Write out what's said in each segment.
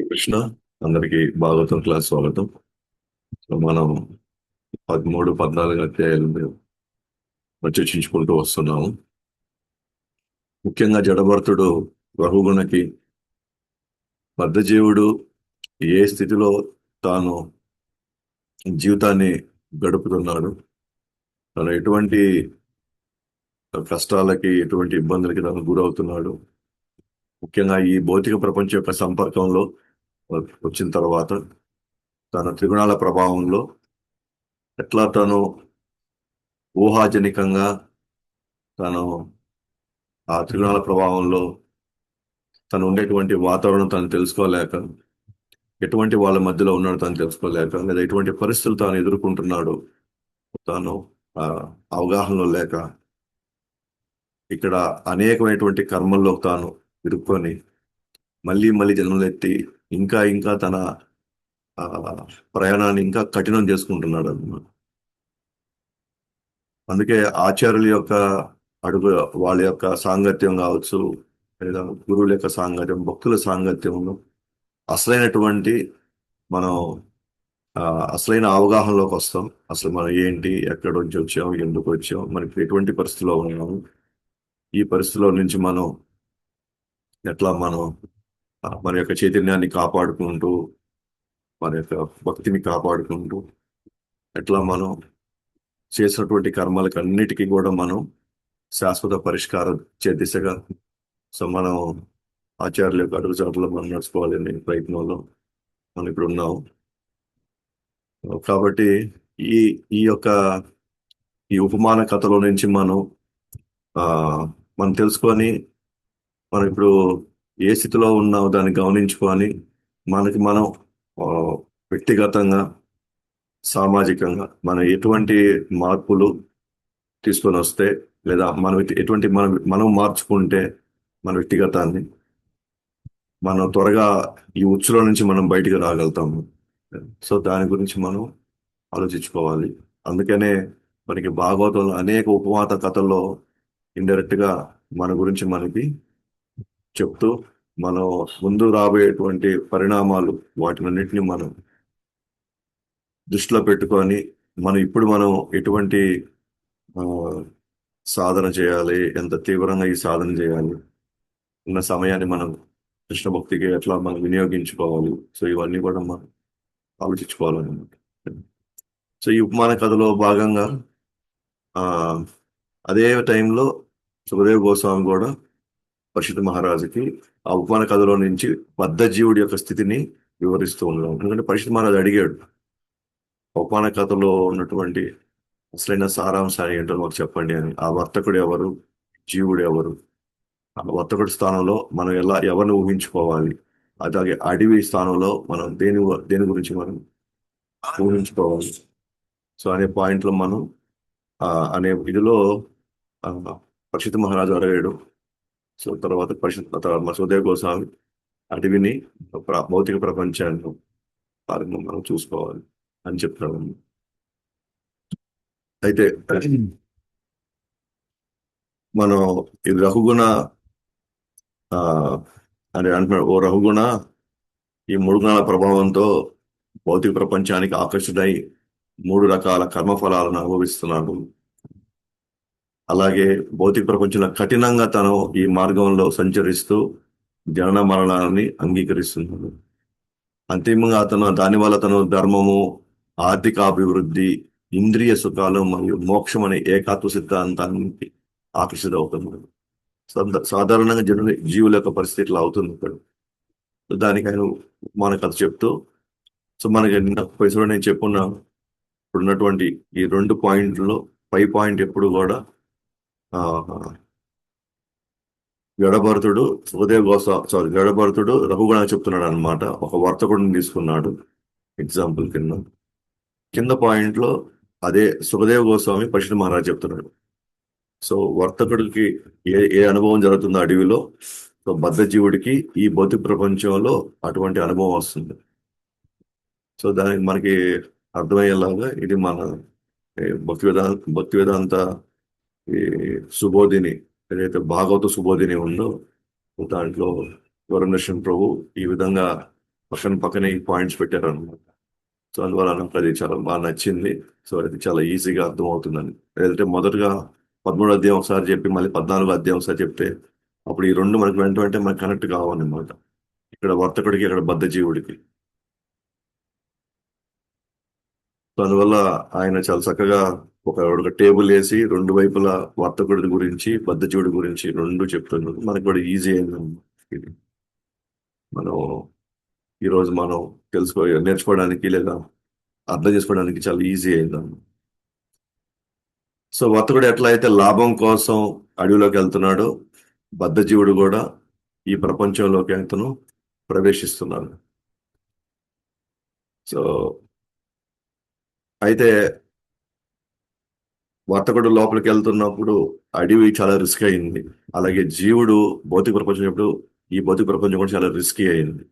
కృష్ణ, అందరికి భాగవతం క్లాస్ స్వాగతం. సో మనం 13, 14 అధ్యాయాలు చర్చించుకుంటూ వస్తున్నాము. ముఖ్యంగా జడభరతుడు రఘుగుణకి బద్ధజీవుడు ఏ స్థితిలో తాను జీవితాన్ని గడుపుతున్నాడు, తను ఎటువంటి కష్టాలకి ఎటువంటి ఇబ్బందులకి తను గురవుతున్నాడు, ముఖ్యంగా ఈ భౌతిక ప్రపంచం యొక్క సంపర్కంలో వచ్చిన తర్వాత తన త్రిగుణాల ప్రభావంలో ఎట్లా తను ఊహాజనికంగా తను ఆ త్రిగుణాల ప్రభావంలో తను ఉండేటువంటి వాతావరణం తను తెలుసుకోలేక, ఎటువంటి వాళ్ళ మధ్యలో ఉన్నాడు తను తెలుసుకోలేక, లేదా ఎటువంటి పరిస్థితులు తాను ఎదుర్కొంటున్నాడు తాను ఆ అవగాహనలో లేక, ఇక్కడ అనేకమైనటువంటి కర్మల్లో తాను ఇరుక్కొని మళ్ళీ మళ్ళీ జన్మలెత్తి ఇంకా ఇంకా తన ఆ ప్రయాణాన్ని ఇంకా కఠినం చేసుకుంటున్నాడు అన్నమాట. అందుకే ఆచార్యుల యొక్క అడుగు, వాళ్ళ యొక్క సాంగత్యం కావచ్చు, లేదా గురువుల యొక్క సాంగత్యం, భక్తుల సాంగత్యంలో అసలైనటువంటి మనం ఆ, అసలైన అవగాహనలోకి వస్తాం. అసలు మనం ఏంటి, ఎక్కడి నుంచి వచ్చాం, ఎందుకు వచ్చాం, మనకి ఎటువంటి పరిస్థితిలో ఉన్నాము, ఈ పరిస్థితిలో నుంచి మనం ఎట్లా మనం మన యొక్క చైతన్యాన్ని కాపాడుకుంటూ, మన యొక్క భక్తిని కాపాడుకుంటూ, ఎట్లా మనం చేసినటువంటి కర్మలకి అన్నిటికీ కూడా మనం శాశ్వత పరిష్కారం దిశగా సో మనం ఆచార్యుల యొక్క అడుగుజాడలో మనం నడుచుకోవాలనే ప్రయత్నంలో మనం ఇప్పుడు ఉన్నాం. కాబట్టి ఈ ఈ యొక్క ఈ ఉపమాన కథలో నుంచి ఆ మనం తెలుసుకొని, మనం ఇప్పుడు ఏ స్థితిలో ఉన్నామో దాన్ని గమనించుకొని మనకి మనం ఆ, వ్యక్తిగతంగా, సామాజికంగా మనం ఎటువంటి మార్పులు తీసుకొని వస్తే, లేదా మనం ఎటువంటి మనం మార్చుకుంటే మన వ్యక్తిగతాన్ని మనం త్వరగా ఈ ఉచ్చులో నుంచి మనం బయటికి రాగలుగుతాము. సో దాని గురించి మనం ఆలోచించుకోవాలి. అందుకనే మనకి భాగవతంలో అనేక ఉపమాత కథల్లో ఇండైరెక్ట్ గా మన గురించి మనకి చెప్తూ, మనం ముందు రాబోయేటువంటి పరిణామాలు వాటినన్నిటిని మనం దృష్టిలో పెట్టుకొని మనం ఎటువంటి ఆ, సాధన చేయాలి, ఎంత తీవ్రంగా ఈ సాధన చేయాలి, ఉన్న సమయాన్ని మనం కృష్ణ భక్తికి ఎట్లా మనం వినియోగించుకోవాలి, సో ఇవన్నీ కూడా మనం ఆలోచించుకోవాలన్నమాట. సో ఈ ఉపమాన కథలో భాగంగా ఆ అదే టైంలో సుఖదేవ్ గోస్వామి కూడా పరీక్షిత్ మహారాజుకి ఆ ఉపమాన కథలో నుంచి బద్ధజీవుడి యొక్క స్థితిని వివరిస్తూ ఉన్నాం. ఎందుకంటే పరీక్షిత్ మహారాజు అడిగాడు, ఉపమాన కథలో ఉన్నటువంటి అసలైన సారాంశాన్ని ఏంటో మాకు చెప్పండి అని. ఆ వర్తకుడు ఎవరు, జీవుడు ఎవరు, ఆ వర్తకుడి స్థానంలో మనం ఎవరిని ఊహించుకోవాలి, అలాగే అడవి స్థానంలో మనం దేని గురించి మనం ఊహించుకోవాలి, సో అనే పాయింట్లో మనం అనే ఇదిలో ఆ, పరీక్షిత్ మహారాజు అడిగాడు. సో తర్వాత సుఖదేవ్ గోస్వామి అడవిని, భౌతిక ప్రపంచాన్ని వారిని మనం చూసుకోవాలి అని చెప్తున్నాడు. అయితే మనం ఇది రఘుగుణ ఆ అని అంటున్నాడు. ఓ రఘుగుణ, ఈ మూడు గుణాల ప్రభావంతో భౌతిక ప్రపంచానికి ఆకర్షితుడై 3 రకాల కర్మఫలాలను అనుభవిస్తున్నాడు. అలాగే భౌతిక ప్రపంచంలో కఠినంగా తను ఈ మార్గంలో సంచరిస్తూ జనన మరణాన్ని అంగీకరిస్తున్నాడు. అంతిమంగా దానివల్ల తను ధర్మము, ఆర్థిక అభివృద్ధి, ఇంద్రియ సుఖాలు మరియు మోక్షం అనే ఏకాత్మ సిద్ధాంతానికి ఆకర్షితవుతున్నాడు. సాధారణంగా జీవుల యొక్క పరిస్థితి ఇట్లా అవుతుంది ఇక్కడ. సో దానికి ఆయన మన కథ చెప్తూ, సో మనకి నిన్న పైసలో నేను చెప్పున్నాను, ఇప్పుడు ఉన్నటువంటి ఈ 2 పాయింట్లో పై పాయింట్ ఎప్పుడు కూడా ఆ జడభరతుడు జడభరతుడు రఘుగణ చెప్తున్నాడు అనమాట. ఒక వర్తకుడిని తీసుకున్నాడు ఎగ్జాంపుల్ కింద పాయింట్లో అదే సుఖదేవ్ గోస్వామి పరీక్షిత్ మహారాజ్ చెప్తున్నాడు. సో వర్తకుడికి ఏ అనుభవం జరుగుతుందో అడవిలో, సో బద్ధజీవుడికి ఈ భౌతిక ప్రపంచంలో అటువంటి అనుభవం వస్తుంది. సో దానికి మనకి అర్థమయ్యేలాగా ఇది మన భక్తి వేదాంత ఈ సుబోధిని, ఏదైతే భాగవత సుబోధిని ఉందో దాంట్లో వరుణ్ ప్రభు ఈ విధంగా పక్కన పక్కనే ఈ పాయింట్స్ పెట్టారు అనమాట. సో అందువల్ల నాకు అది చాలా బాగా నచ్చింది. సో అది చాలా ఈజీగా అర్థం అవుతుందని. ఏదంటే మొదటగా 13 అధ్యాయం ఒకసారి చెప్పి మళ్ళీ 14 అధ్యాయం ఒకసారి చెప్తే అప్పుడు ఈ రెండు మనకి వెంట వెంటనే మనకి కనెక్ట్ కావాలన్నమాట. ఇక్కడ వర్తకుడికి, ఇక్కడ బద్ధ జీవుడికి. సో అందువల్ల ఆయన చాలా చక్కగా ఒక టేబుల్ వేసి రెండు వైపులా వర్తకుడి గురించి, బద్ధ జీవుడి గురించి రెండు చెప్తున్నారు. మనకి కూడా ఈజీ అయిందన్నమాట ఇది. మనం ఈరోజు మనం నేర్చుకోవడానికి లేదా అర్థం చేసుకోవడానికి చాలా ఈజీ అయిందన్నమాట. సో వర్తకుడు ఎట్లా అయితే లాభం కోసం అడవిలోకి వెళ్తున్నాడో, బద్ధజీవుడు కూడా ఈ ప్రపంచంలోకి అతను ప్రవేశిస్తున్నాడు. సో అయితే వర్తకుడు లోపలికి వెళ్తున్నప్పుడు అడవి చాలా రిస్క్ అయింది. అలాగే జీవుడు భౌతిక ప్రపంచం ఇప్పుడు ఈ భౌతిక ప్రపంచం కూడా చాలా రిస్కీ అయింది.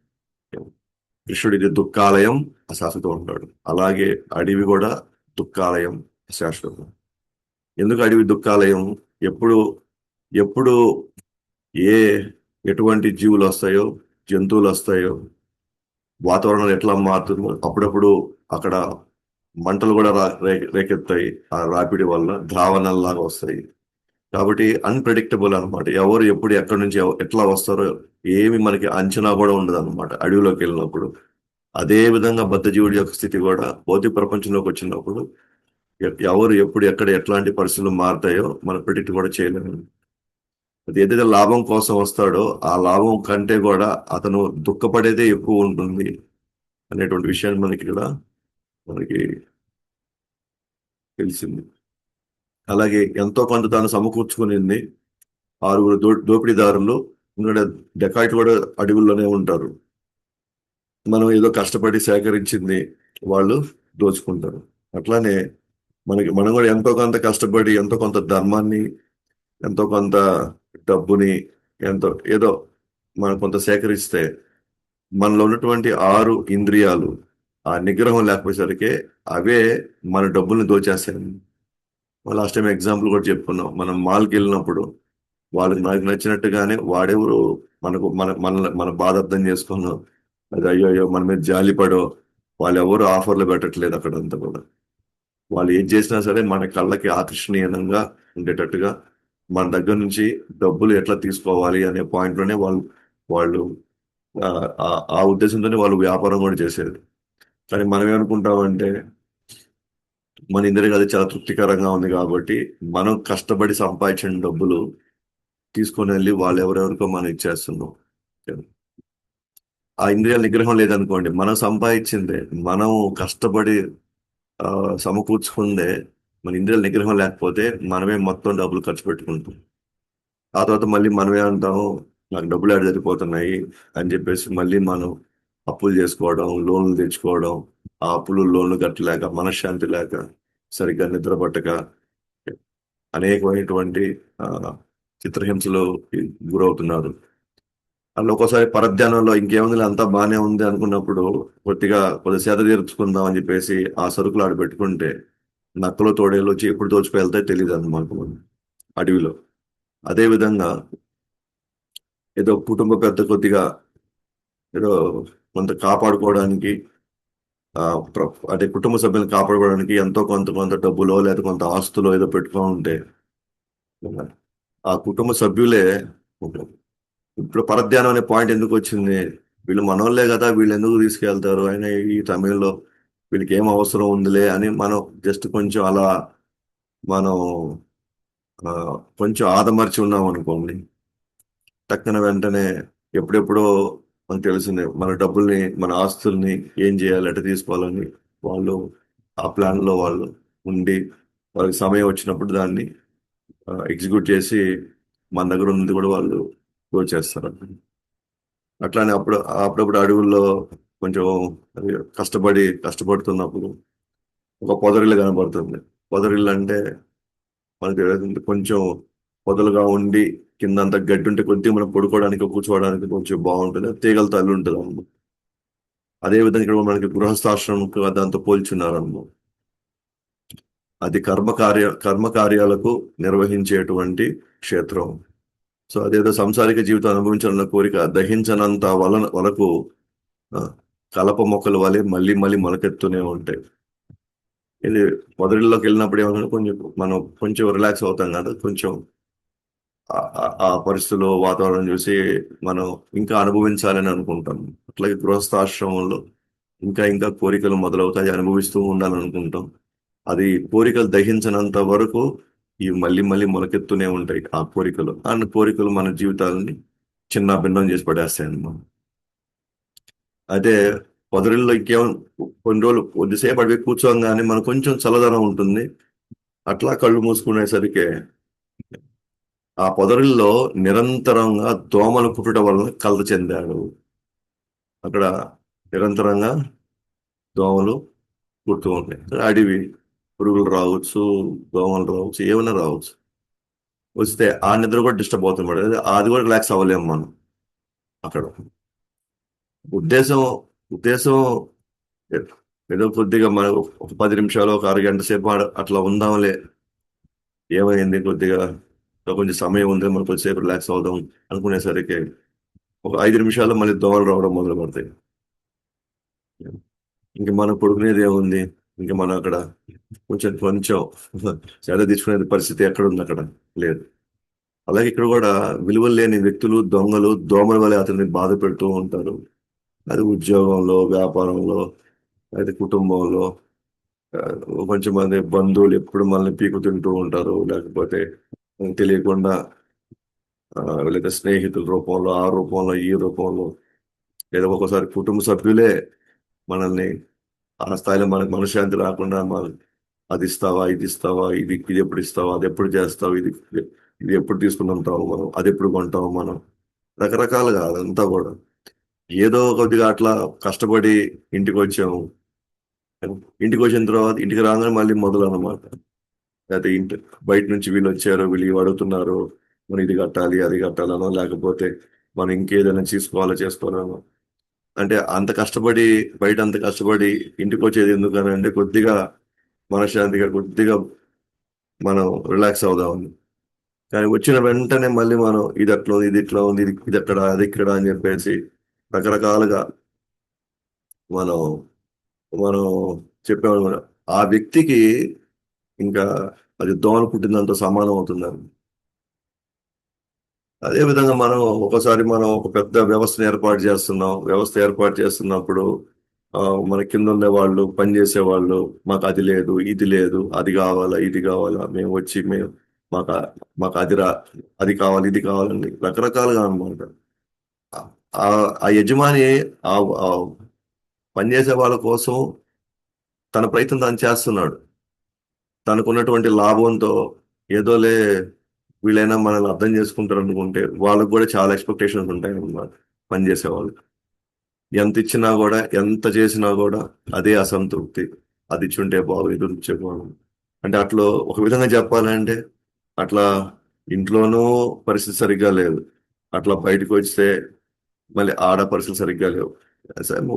కృష్ణుడు ఇది దుఃఖాలయం, అశాశ్వతం ఉంటాడు. అలాగే అడవి కూడా దుఃఖాలయం, అశాశ్వతం. ఎందుకు అడవి దుఃఖాలయం? ఎప్పుడు ఎప్పుడు ఏ ఎటువంటి జీవులు వస్తాయో, జంతువులు వస్తాయో, వాతావరణం ఎట్లా మారుతుందో అప్పుడప్పుడు అక్కడ మంటలు కూడా రేకెత్తాయి. ఆ రాపిడి వల్ల ద్రావణాల్లాగా వస్తాయి. కాబట్టి అన్ప్రెడిక్టబుల్ అనమాట. ఎవరు ఎప్పుడు ఎక్కడి నుంచి ఎట్లా వస్తారో ఏమి మనకి అంచనా కూడా ఉండదు అనమాట అడవిలోకి వెళ్ళినప్పుడు. అదే విధంగా బద్ధజీవుడి యొక్క స్థితి కూడా భౌతిక ప్రపంచంలోకి వచ్చినప్పుడు ఎవరు ఎప్పుడు ఎక్కడ ఎట్లాంటి పరిస్థితులు మారుతాయో మనం ప్రిడిక్ట్ కూడా చేయలేము. అది ఏదైతే లాభం కోసం వస్తాడో ఆ లాభం కంటే కూడా అతను దుఃఖపడేదే ఎక్కువ ఉంటుంది అనేటువంటి విషయాన్ని మనకి తెలిసింది. అలాగే ఎంతో కొంత తాను సమకూర్చుకునింది. 6 దోపిడీదారులు, ఎందుకంటే డెకాయిట్ కూడా అడవుల్లోనే ఉంటారు. మనం ఏదో కష్టపడి సేకరించింది వాళ్ళు దోచుకుంటారు. అట్లానే మనం కూడా ఎంతో కొంత కష్టపడి ఎంతో కొంత ధర్మాన్ని, ఎంతో కొంత డబ్బుని, ఏదో మనం కొంత సేకరిస్తే మనలో ఉన్నటువంటి 6 ఇంద్రియాలు ఆ నిగ్రహం లేకపోయేసరికి అవే మన డబ్బుల్ని దోచేస్తాయి. లాస్ట్ టైం ఎగ్జాంపుల్ కూడా చెప్పుకున్నాం. మనం మాల్కి వెళ్ళినప్పుడు వాళ్ళకి నాకు నచ్చినట్టుగానే వాడెవరు మనకు మన మన మన బాధ అర్థం చేసుకున్నాం. అది అయ్యో అయ్యో మన మీద జాలిపడో వాళ్ళు ఎవరు ఆఫర్లు పెట్టట్లేదు అక్కడంతా కూడా. వాళ్ళు ఏం చేసినా సరే మన కళ్ళకి ఆకర్షణీయంగా ఉండేటట్టుగా మన దగ్గర నుంచి డబ్బులు ఎట్లా తీసుకోవాలి అనే పాయింట్లోనే వాళ్ళు ఆ ఆ ఉద్దేశంతోనే వాళ్ళు వ్యాపారం కూడా చేసేది. కానీ మనం ఏమనుకుంటామంటే మన ఇందరికి అది చాలా తృప్తికరంగా ఉంది కాబట్టి మనం కష్టపడి సంపాదించిన డబ్బులు తీసుకొని వెళ్ళి వాళ్ళు ఎవరెవరికో మనం ఇచ్చేస్తున్నాం. ఆ ఇంద్రియాల నిగ్రహం లేదనుకోండి, మనం సంపాదించిందే మనం కష్టపడి సమకూర్చుకుందే మన ఇంద్రియాల నిగ్రహం లేకపోతే మనమే మొత్తం డబ్బులు ఖర్చు పెట్టుకుంటాం. ఆ తర్వాత మళ్ళీ మనమే అంటాము నాకు డబ్బులు ఆడ సరిపోతున్నాయి అని చెప్పేసి మళ్ళీ మనం అప్పులు చేసుకోవడం, లోన్లు తెచ్చుకోవడం, ఆ అప్పులు లోన్లు కట్టలేక, మనశ్శాంతి లేక, సరిగ్గా నిద్ర పట్టక అనేకమైనటువంటి ఆ, చిత్రహింసలు గురవుతున్నారు. అలా ఒక్కోసారి పరధ్యానంలో ఇంకేముంది అంతా బాగానే ఉంది అనుకున్నప్పుడు కొద్ది సేద తీర్చుకుందాం అని చెప్పేసి ఆ సరుకులు ఆడ పెట్టుకుంటే నక్కలు తోడేలు వచ్చి ఎప్పుడు దోచుకు వెళ్తాయో తెలియదు అన్నమాట అడవిలో. అదే విధంగా ఏదో కుటుంబ పెద్ద కొద్దిగా ఏదో కొంత కాపాడుకోవడానికి ఆ, అదే కుటుంబ సభ్యులను కాపాడుకోవడానికి ఎంతో కొంత కొంత డబ్బులో లేదా కొంత ఆస్తులో ఏదో పెట్టుకో ఉంటే ఆ కుటుంబ సభ్యులే ఇప్పుడు పరధ్యానం అనే పాయింట్ ఎందుకు వచ్చింది? వీళ్ళు మనోళ్ళే కదా, వీళ్ళు ఎందుకు తీసుకెళ్తారు అయినా ఈ తమిళలో వీళ్ళకి ఏం అవసరం ఉందిలే అని మనం జస్ట్ కొంచెం అలా మనం ఆ, కొంచెం ఆదమర్చి ఉన్నాం అనుకోండి. టక్కున వెంటనే ఎప్పుడెప్పుడో మనకు తెలిసిందే మన డబ్బుల్ని, మన ఆస్తుల్ని ఏం చేయాలి, ఎట్ట తీసుకోవాలని వాళ్ళు ఆ ప్లాన్లో వాళ్ళు ఉండి వాళ్ళకి సమయం వచ్చినప్పుడు దాన్ని ఎగ్జిక్యూట్ చేసి మన దగ్గర ఉన్నది కూడా వాళ్ళు దోచేస్తారు. అట్లానే అప్పుడప్పుడు అడవుల్లో కొంచెం అది కష్టపడుతున్నప్పుడు ఒక పొదరిల్లు కనబడుతుంది. పొదరిల్లు అంటే మనకి కొంచెం పొదలుగా ఉండి కిందంతా గడ్డి ఉంటే కొద్దిగా మనం పడుకోవడానికి కూర్చోవడానికి కొంచెం బాగుంటుంది. తీగలతో అల్లి ఉంటుంది అన్నమాట. అదే విధంగా ఇక్కడ మనకి గృహస్థాశ్రమం దాంతో పోల్చున్నారు అన్నమాట. అది కర్మకార్యాలకు నిర్వహించేటువంటి క్షేత్రం. సో అదేదో సంసారిక జీవితం అనుభవించాలన్న కోరిక దహించనంత వరకు కలప మొక్కల వలె మళ్ళీ మళ్ళీ మొలకెత్తునే ఉంటాయి. ఇది పొదరిల్లోకి వెళ్ళినప్పుడు ఏమన్నా కొంచెం మనం కొంచెం రిలాక్స్ అవుతాం కదా, కొంచెం ఆ పరిస్థితుల్లో వాతావరణం చూసి మనం ఇంకా అనుభవించాలని అనుకుంటాం. అట్లాగే గృహస్థాశ్రమంలో ఇంకా ఇంకా కోరికలు మొదలవుతాయి, అనుభవిస్తూ ఉండాలని అనుకుంటాం. అది కోరికలు దహించినంత వరకు ఇవి మళ్ళీ మళ్ళీ మొలకెత్తునే ఉంటాయి ఆ కోరికలు. కోరికలు మన జీవితాలని చిన్న భిన్నం చేసి పడేస్తాయి అన్నమాట. అయితే పొదరిల్లో ఇంకేం కొన్ని రోజులు కొద్దిసేపు అడిగి కూర్చోగానే మనకు కొంచెం చల్లదనం ఉంటుంది. అట్లా కళ్ళు మూసుకునేసరికి ఆ పొదరిల్లో నిరంతరంగా దోమలు పుట్టుట వలన కలత చెందాడు. అక్కడ నిరంతరంగా దోమలు పుడుతూ ఉంటాయి. అడవి పురుగులు రావచ్చు, దోమలు రావచ్చు, ఏమైనా రావచ్చు. వస్తే ఆ నిద్ర కూడా డిస్టర్బ్ అవుతుంది. అది కూడా రిలాక్స్ అవ్వలేము మనం అక్కడ. ఉద్దేశం ఉద్దేశం ఏదో కొద్దిగా మనం ఒక 10 నిమిషాలు, ఒక అరగంట సేపు అట్లా ఉందాంలే, ఏమైంది కొద్దిగా ఇంకా కొంచెం సమయం ఉంది, మనం కొద్దిసేపు రిలాక్స్ అవుదాం అనుకునేసరికి ఒక 5 నిమిషాల్లో మళ్ళీ దోమలు రావడం మొదలు పడతాయి. ఇంక మనం పడుకునేది ఏముంది, ఇంకా మనం అక్కడ కొంచెం కొంచెం సేద తీసుకునే పరిస్థితి ఎక్కడ ఉంది, అక్కడ లేదు. అలాగే ఇక్కడ కూడా విలువలు లేని వ్యక్తులు, దొంగలు, దోమల వల్ల అతన్ని బాధ పెడుతూ ఉంటారు. అది ఉద్యోగంలో, వ్యాపారంలో, అయితే కుటుంబంలో. ఆ, కొంచెం మంది బంధువులు ఎప్పుడు మనల్ని పీకు తింటూ ఉంటారు, లేకపోతే మనకు తెలియకుండా లేదా స్నేహితుల రూపంలో, ఆ రూపంలో, ఈ రూపంలో, లేదా ఒక్కోసారి కుటుంబ సభ్యులే మనల్ని ఆ స్థాయిలో మనకు మనశ్శాంతి రాకుండా అది ఇస్తావా, ఇది ఇస్తావా, ఇది ఇది ఎప్పుడు ఇస్తావా, అది ఎప్పుడు చేస్తావు, ఇది ఇది ఎప్పుడు తీసుకుని ఉంటావు మనం, అది ఎప్పుడు కొంటావు మనం, రకరకాలుగా అదంతా కూడా ఏదో కొద్దిగా అట్లా కష్టపడి ఇంటికి వచ్చాము. ఇంటికి వచ్చిన తర్వాత ఇంటికి రాగానే మళ్ళీ మొదలు అన్నమాట. లేకపోతే బయట నుంచి వీళ్ళు వచ్చారు, వీళ్ళు ఇవి అడుగుతున్నారు, మనం ఇది కట్టాలి, అది కట్టాలనో, లేకపోతే మనం ఇంకేదైనా చేసుకోవాలనో. అంటే అంత కష్టపడి, బయట అంత కష్టపడి ఇంటికి వచ్చేది ఎందుకని అంటే కొద్దిగా మనశ్శాంతిగా, కొద్దిగా మనం రిలాక్స్ అవుదామని. కానీ వచ్చిన వెంటనే మళ్ళీ మనం ఇది అట్లా ఉంది, ఇది ఇట్లా ఉంది, ఇది ఎక్కడ, అది ఇక్కడ అని చెప్పేసి రకరకాలుగా మనం మనం చెప్పామన్నమాట. ఆ వ్యక్తికి ఇంకా అది దోమలు కుట్టినంత సమానం అవుతుందని. అదే విధంగా మనం ఒకసారి మనం ఒక పెద్ద వ్యవస్థను ఏర్పాటు చేస్తున్నాం. వ్యవస్థ ఏర్పాటు చేస్తున్నప్పుడు ఆ, మన కింద ఉండే వాళ్ళు, పనిచేసే వాళ్ళు, మాకు అది లేదు, ఇది లేదు, అది కావాలా, ఇది కావాలా, మేము వచ్చి మాకు మాకు అది కావాలి, ఇది కావాలని రకరకాలుగా అన్నమాట. ఆ ఆ యజమాని ఆ ఆ పనిచేసే వాళ్ళ కోసం తన ప్రయత్నం తాను చేస్తున్నాడు. తనకున్నటువంటి లాభంతో ఏదోలే వీళ్ళైనా మనల్ని అర్థం చేసుకుంటారు అనుకుంటే వాళ్ళకు కూడా చాలా ఎక్స్పెక్టేషన్స్ ఉంటాయి అన్నమాట. పనిచేసే వాళ్ళకి ఎంత ఇచ్చినా కూడా, ఎంత చేసినా కూడా అదే అసంతృప్తి. అది ఇచ్చుంటే బాగు, ఇది ఉంటే బాగు. అంటే అట్లా ఒక విధంగా చెప్పాలంటే అట్లా ఇంట్లోనూ పరిస్థితి సరిగ్గా లేదు, అట్లా బయటకు వస్తే మళ్ళీ ఆడ పరిస్థితులు సరిగ్గా లేవు.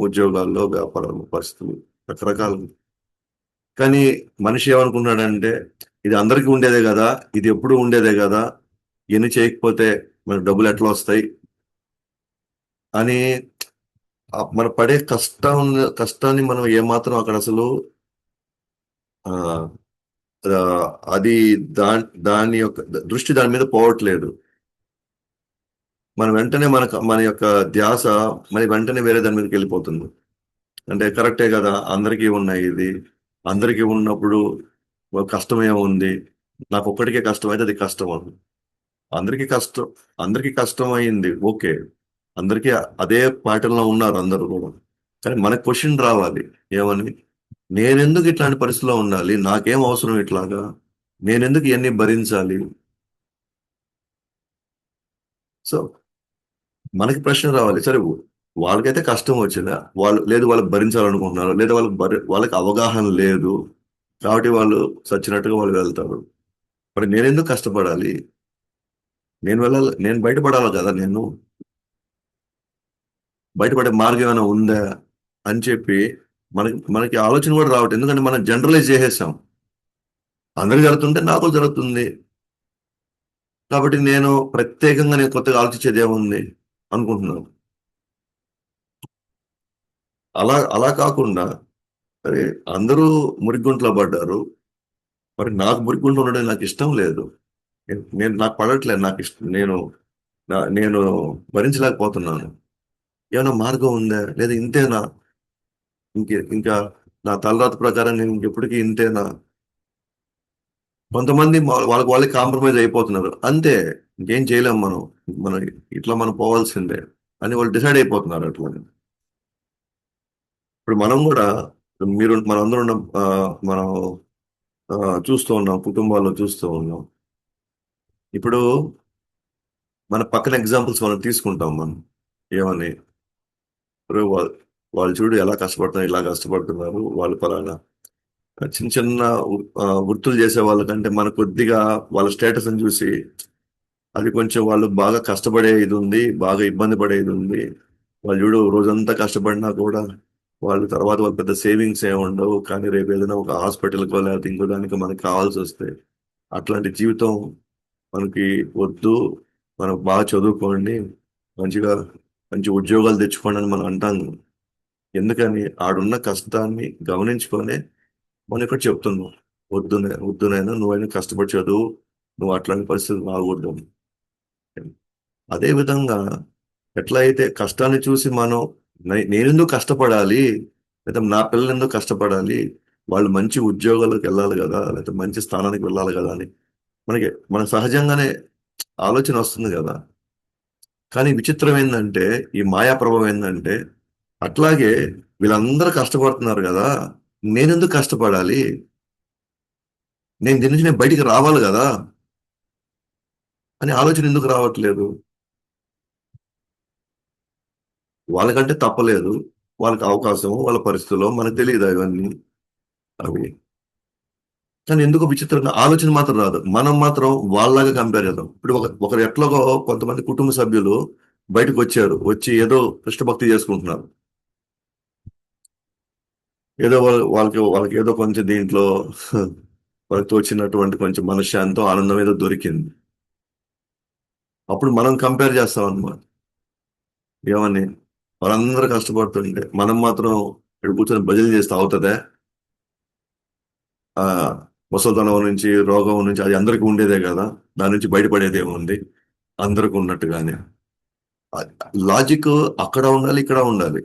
ఉద్యోగాల్లో, వ్యాపారాల్లో పరిస్థితులు రకరకాలు. కానీ మనిషి ఏమనుకుంటున్నాడంటే ఇది అందరికీ ఉండేదే కదా, ఇది ఎప్పుడు ఉండేదే కదా, ఎన్ని చేయకపోతే మనకు డబ్బులు ఎట్లా వస్తాయి అని మన పడే కష్టాన్ని మనం ఏమాత్రం అక్కడ అసలు ఆ, ఆ, అది దాని యొక్క దృష్టి దాని మీద పోవట్లేదు. మనం వెంటనే మన యొక్క ధ్యాస మరి వెంటనే వేరే దాని మీదకి వెళ్ళిపోతుంది. అంటే కరెక్టే కదా, అందరికీ ఉన్నాయి ఇది, అందరికీ ఉన్నప్పుడు కష్టమే ఉంది, నాకు ఒక్కడికే కష్టం అయితే అది కష్టం అని. అందరికీ కష్టం, అందరికీ కష్టం అయింది, ఓకే. అందరికీ అదే పాటల్లో ఉన్నారు అందరూ కూడా. కానీ మనకు క్వశ్చన్ రావాలి, ఏమని, నేనెందుకు ఇట్లాంటి పరిస్థితిలో ఉండాలి, నాకేం అవసరం ఇట్లాగా, నేనెందుకు ఇవన్నీ భరించాలి. సో మనకి ప్రశ్న రావాలి, సరే వాళ్ళకైతే కష్టం వచ్చిందా, వాళ్ళు లేదు వాళ్ళకి భరించాలనుకుంటున్నారు, లేదా వాళ్ళకి అవగాహన లేదు కాబట్టి వాళ్ళు చచ్చినట్టుగా వాళ్ళు వెళ్తారు. మరి నేనెందుకు కష్టపడాలి, నేను వెళ్ళాలి, నేను బయటపడాలి కదా, నేను బయటపడే మార్గం ఏమైనా ఉందా అని చెప్పి మనకి మనకి ఆలోచన కూడా రావట్లేదు. ఎందుకంటే మనం జనరలైజ్ చేసేసాం, అందరికి జరుగుతుంటే నాకు కూడా జరుగుతుంది కాబట్టి నేను కొత్తగా ఆలోచించేది ఏముంది అనుకుంటున్నాను. అలా అలా కాకుండా అరే అందరూ మురిగుంట్లో పడ్డారు. మరి నాకు మురిగుంట్లో ఉండడం నాకు ఇష్టం లేదు. నేను నాకు పడట్లేదు. నాకు ఇష్టం నేను భరించలేకపోతున్నాను. ఏమైనా మార్గం ఉందా? లేదా ఇంతేనా? ఇంకా నా తలరాత ప్రకారం నేను ఇంకెప్పటికీ ఇంతేనా? కొంతమంది వాళ్ళకి వాళ్ళే కాంప్రమైజ్ అయిపోతున్నారు. అంతే. ఇంకేం చేయలేం మనం. మనం ఇట్లా మనం పోవాల్సిందే అని వాళ్ళు డిసైడ్ అయిపోతున్నారు అట్లా. ఇప్పుడు మనం కూడా మీరు మనందరం ఉన్నాం. మనం ఆ, చూస్తూ ఉన్నాం. కుటుంబాల్లో చూస్తూ ఉన్నాం. ఇప్పుడు మన పక్కన ఎగ్జాంపుల్స్ మనం తీసుకుంటాం మనం. ఏమని? ఇప్పుడు వాళ్ళు చూడు ఎలా కష్టపడుతున్నారు, ఇలా కష్టపడుతున్నారు వాళ్ళు పలానా చిన్న చిన్న వృత్తులు చేసే వాళ్ళకంటే మన కొద్దిగా వాళ్ళ స్టేటస్ చూసి అది కొంచెం వాళ్ళు బాగా కష్టపడే ఇది ఉంది, బాగా ఇబ్బంది పడే ఇది ఉంది. వాళ్ళు చూడు రోజంతా కష్టపడినా కూడా వాళ్ళు తర్వాత వాళ్ళ పెద్ద సేవింగ్స్ ఏమి ఉండవు. కానీ రేపు ఏదైనా ఒక హాస్పిటల్కో లేకపోతే ఇంకో దానికి మనకి కావాల్సి వస్తే అట్లాంటి జీవితం మనకి వద్దు. మనం బాగా చదువుకోండి, మంచిగా మంచి ఉద్యోగాలు తెచ్చుకోండి అని మనం అంటాం. ఎందుకని ఆడున్న కష్టాన్ని గమనించుకొని మనం ఇక్కడ చెప్తున్నాం. వద్దునైనా నువ్వైనా కష్టపడి చదువు, నువ్వు అట్లాంటి పరిస్థితి రాకూడదు. అదే విధంగా ఎట్లా అయితే కష్టాన్ని చూసి మనం నేనెందుకు కష్టపడాలి, లేదా నా పిల్లలు ఎందుకు కష్టపడాలి, వాళ్ళు మంచి ఉద్యోగాలకు వెళ్ళాలి కదా, లేకపోతే మంచి స్థానానికి వెళ్ళాలి కదా అని మన సహజంగానే ఆలోచన వస్తుంది కదా. కానీ విచిత్రం ఏంటంటే, ఈ మాయా ప్రభావం ఏంటంటే, అట్లాగే వీళ్ళందరూ కష్టపడుతున్నారు కదా, నేనెందుకు కష్టపడాలి, దీని నుంచి నేను బయటికి రావాలి కదా అని ఆలోచన ఎందుకు రావట్లేదు? వాళ్ళకంటే తప్పలేదు. వాళ్ళకి అవకాశం, వాళ్ళ పరిస్థితుల్లో మనకు తెలియదు అవన్నీ. అవి కానీ ఎందుకో విచిత్రంగా ఆలోచన మాత్రం రాదు. మనం మాత్రం వాళ్ళలాగా కంపేర్ చేద్దాం. ఇప్పుడు ఒకరు ఎట్లాగో కొంతమంది కుటుంబ సభ్యులు బయటకు వచ్చారు. వచ్చి ఏదో కృష్ణ భక్తి చేసుకుంటున్నారు. ఏదో వాళ్ళకి ఏదో కొంచెం దీంట్లో వాళ్ళకి తోచినటువంటి కొంచెం మనశ్శాంతం, ఆనందం ఏదో దొరికింది. అప్పుడు మనం కంపేర్ చేస్తాం అన్నమాట. ఏమని? వాళ్ళందరూ కష్టపడుతుంటే మనం మాత్రం ఇక్కడ కూర్చొని భజన చేస్తే అవుతుందా? ఆ ముసలితనం నుంచి, రోగం నుంచి అది అందరికీ ఉండేదే కదా. దాని నుంచి బయటపడేది ఏముంది? అందరికి ఉన్నట్టుగానే. లాజిక్ అక్కడ ఉండాలి, ఇక్కడ ఉండాలి.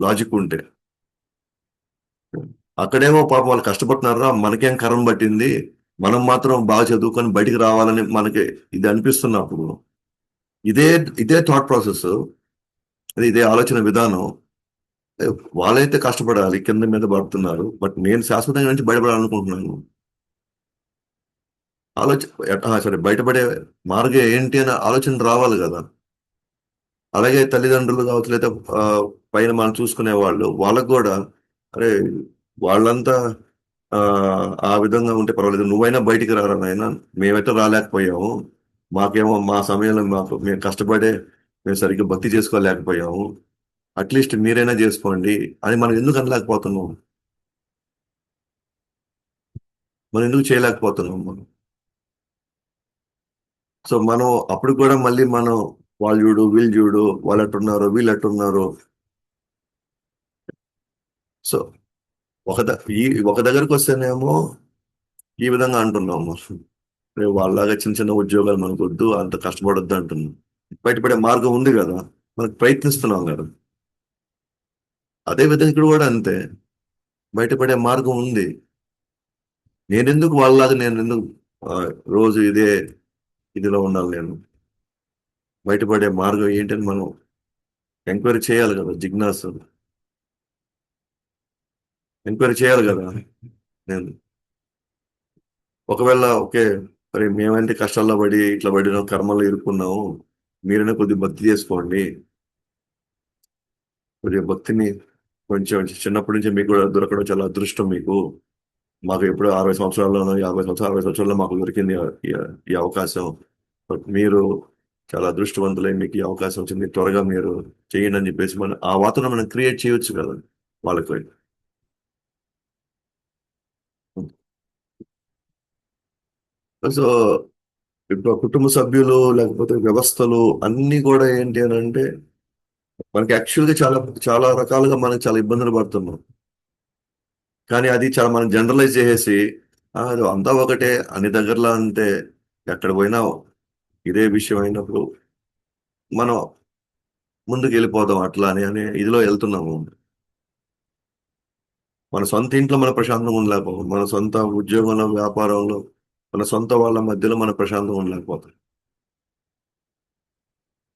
లాజిక్ ఉంటే అక్కడేమో పాపం వాళ్ళు కష్టపడుతున్నారా, మనకేం కరం పట్టింది, మనం మాత్రం బాగా చదువుకొని బయటికి రావాలని మనకి ఇది అనిపిస్తున్నప్పుడు ఇదే ఇదే థాట్ ప్రాసెస్, ఇదే ఆలోచన విధానం. ఏ, వాళ్ళైతే కష్టపడాలి, కింద మీద పడుతున్నారు, బట్ నేను శాశ్వతంగా నుంచి బయటపడాలనుకుంటున్నాను. ఆలోచన సరే బయటపడే మార్గం ఏంటి అనే ఆలోచన రావాలి కదా. అలాగే తల్లిదండ్రులు కావచ్చు, లేదా ఆ, పైన మనం చూసుకునే వాళ్ళు వాళ్ళకు కూడా అరే వాళ్ళంతా ఆ ఆ విధంగా ఉంటే పర్వాలేదు, నువ్వైనా బయటికి రారా నాయనా, మేమైతే రాలేకపోయాము, మాకేమో మా సమయంలో మేము కష్టపడే మేము సరిగ్గా భక్తి చేసుకోలేకపోయాము, అట్లీస్ట్ మీరైనా చేసుకోండి అని మనం ఎందుకు అనలేకపోతున్నాం? మనం ఎందుకు చేయలేకపోతున్నాం మనం? సో మనం అప్పుడు కూడా మళ్ళీ మనం వాళ్ళు చూడు వీళ్ళు చూడు వాళ్ళు ఎట్టున్నారు వీళ్ళు ఎట్టున్నారు. సో ఈ ఒక దగ్గరకు వస్తేనేమో ఈ విధంగా అంటున్నాము. రేపు వాళ్ళలాగా చిన్న చిన్న ఉద్యోగాలు మనకు వద్దు, అంత కష్టపడొద్దు అంటున్నాం. బయటపడే మార్గం ఉంది కదా, మనకు ప్రయత్నిస్తున్నాం కదా. అదే విధంగా ఇక్కడ కూడా అంతే. బయటపడే మార్గం ఉంది. నేను ఎందుకు ఆ, రోజు ఇదిలో ఉండాలి నేను? బయటపడే మార్గం ఏంటని మనం ఎంక్వైరీ చేయాలి కదా, జిజ్ఞాస ఎంక్వైరీ చేయాలి కదా. నేను ఒకవేళ ఓకే, మరి మేమంటే కష్టాల్లో పడి ఇట్లా పడినాం, కర్మల్లో ఇరుక్కున్నాము, మీరైనా కొద్దిగా భక్తి చేసుకోండి, కొద్దిగా భక్తిని కొంచెం చిన్నప్పటి నుంచి మీకు కూడా దొరకడం చాలా అదృష్టం మీకు. మాకు ఎప్పుడో 60 సంవత్సరాల్లోనో 50 సంవత్సరాలు 60 సంవత్సరాల్లో మాకు దొరికింది ఈ ఈ అవకాశం. బట్ మీరు చాలా అదృష్టవంతులై మీకు ఈ అవకాశం వచ్చింది, త్వరగా మీరు చేయండి అని చెప్పేసి మనం ఆ వాతావరణం మనం క్రియేట్ చేయొచ్చు కదా వాళ్ళకి. సో ఇప్పుడు కుటుంబ సభ్యులు లేకపోతే వ్యవస్థలు అన్నీ కూడా ఏంటి అని అంటే మనకి యాక్చువల్గా చాలా చాలా రకాలుగా మనకి చాలా ఇబ్బందులు పడుతున్నాం. కానీ అది చాలా మనం జనరలైజ్ చేసేసి అది అంతా ఒకటే, అన్ని దగ్గరలో అంతే, ఎక్కడ పోయినా ఇదే విషయం అయినప్పుడు మనం ముందుకు వెళ్ళిపోదాం అట్లా అనే ఇదిలో వెళ్తున్నాము. మన సొంత ఇంట్లో మన ప్రశాంతంగా ఉండలేకపోతాం, మన సొంత ఉద్యోగంలో వ్యాపారంలో మన సొంత వాళ్ళ మధ్యలో మన ప్రశాంతంగా ఉండలేకపోతాం.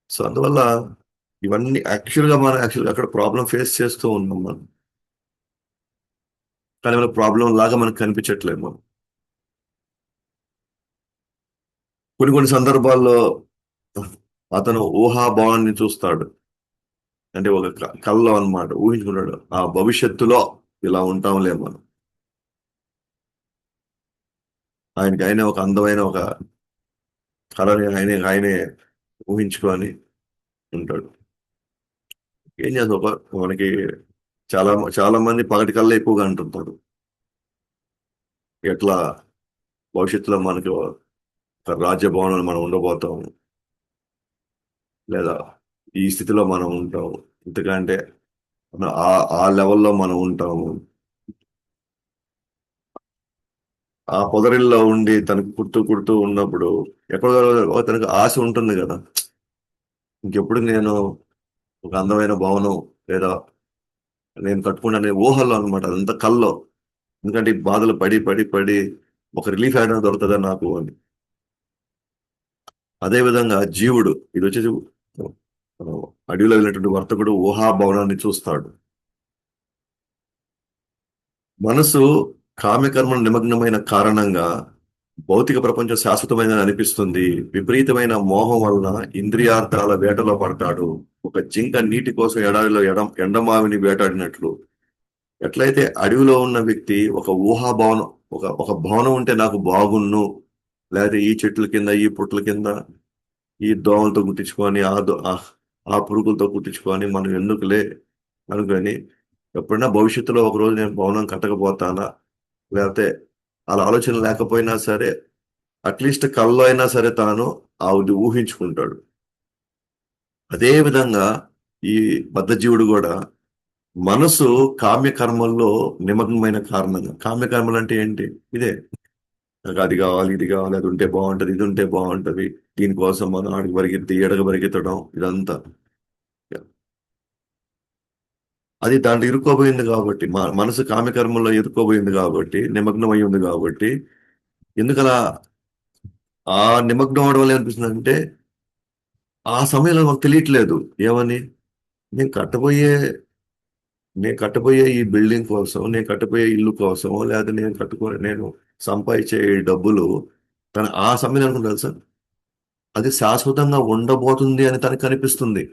సో అందువల్ల ఇవన్నీ యాక్చువల్గా మనం యాక్చువల్గా అక్కడ ప్రాబ్లం ఫేస్ చేస్తూ ఉన్నాం మనం. కానీ మన ప్రాబ్లం లాగా మనకు కనిపించట్లేదు మనం. కొన్ని కొన్ని సందర్భాల్లో అతను ఊహాభావాన్ని చూస్తాడు. అంటే ఒక కల్లో అన్నమాట ఊహించుకున్నాడు, ఆ భవిష్యత్తులో ఇలా ఉంటాంలే మనం. ఆయనకి ఆయనే ఒక అందమైన ఒక కళని ఆయనే ఊహించుకొని ఉంటాడు. ఏం చేద్దాం, మనకి చాలా చాలా మంది పగటి కల్లా ఎక్కువగా అంటుంటారు. ఎట్లా భవిష్యత్తులో మనకి ఒక రాజ్య భవనంలో మనం ఉండబోతాం, లేదా ఈ స్థితిలో మనం ఉంటాం, ఎందుకంటే ఆ ఆ లెవెల్లో మనం ఉంటాము. ఆ పొదరిల్లో ఉండి తనకు కుడుతూ కుడుతూ ఉన్నప్పుడు ఎక్కడో తనకు ఆశ ఉంటుంది కదా, ఇంకెప్పుడు నేను ఒక అందమైన భవనం లేదా నేను కట్టుకున్న ఊహల్లో అనమాట, అదంతా కల్లో. ఎందుకంటే ఈ బాధలు పడి పడి పడి ఒక రిలీఫ్ అయినా దొరుకుతుందా నాకు అని. అదే విధంగా జీవుడు, ఇది వచ్చేసి ఆ, అడవిలో వెళ్ళినటువంటి వర్తకుడు ఊహాభవనాన్ని చూస్తాడు. మనసు కామ్యకర్మలు నిమగ్నమైన కారణంగా భౌతిక ప్రపంచం శాశ్వతమైనదని అనిపిస్తుంది. విపరీతమైన మోహం వలన ఇంద్రియార్థాల వేటలో పడతాడు. ఒక జింక నీటి కోసం ఎడారిలో ఎండమావిని వేటాడినట్లు. ఎట్లయితే అడవిలో ఉన్న వ్యక్తి ఒక ఊహాభవనం, ఒక భవనం ఉంటే నాకు బాగున్ను, లేదా ఈ చెట్ల కింద ఈ పుట్ల కింద ఈ దోమలతో కుట్టించుకొని ఆ పురుగులతో కుట్టించుకొని మనం ఎందుకులే అనుకొని, ఎప్పుడైనా భవిష్యత్తులో ఒక రోజు నేను భవనం కట్టకపోతానా, లేకపోతే అలా ఆలోచన లేకపోయినా సరే అట్లీస్ట్ కల్లో అయినా సరే తాను అది ఊహించుకుంటాడు. అదే విధంగా ఈ బద్ధజీవుడు కూడా మనసు కామ్యకర్మల్లో నిమగ్నమైన కారణంగా, కామ్యకర్మలు అంటే ఏంటి? ఇదే, నాకు అది కావాలి ఇది కావాలి, అది ఉంటే బాగుంటది ఇది ఉంటే బాగుంటది, దీనికోసం మనం ఆడికి పరిగెత్తి ఎడగ పరిగెత్తడం ఇదంతా. అది దాంట్లో ఇరుక్కోబోయింది కాబట్టి, మనసు కామ్యకర్మల్లో ఇరుక్కోబోయింది కాబట్టి, నిమగ్నం అయి ఉంది కాబట్టి, ఎందుకలా ఆ నిమగ్నం అవడం వల్ల ఏమనిపిస్తుంది అంటే, ఆ సమయంలో మాకు తెలియట్లేదు ఏమని, నేను కట్టబోయే నేను కట్టబోయే ఈ బిల్డింగ్ కోసం, నేను కట్టబోయే ఇల్లు కోసం, లేదా నేను సంపాదించే ఈ డబ్బులు తన ఆ సమయంలో అనుకుంటారు సార్, అది శాశ్వతంగా ఉండబోతుంది అని తనకు కనిపిస్తుంది.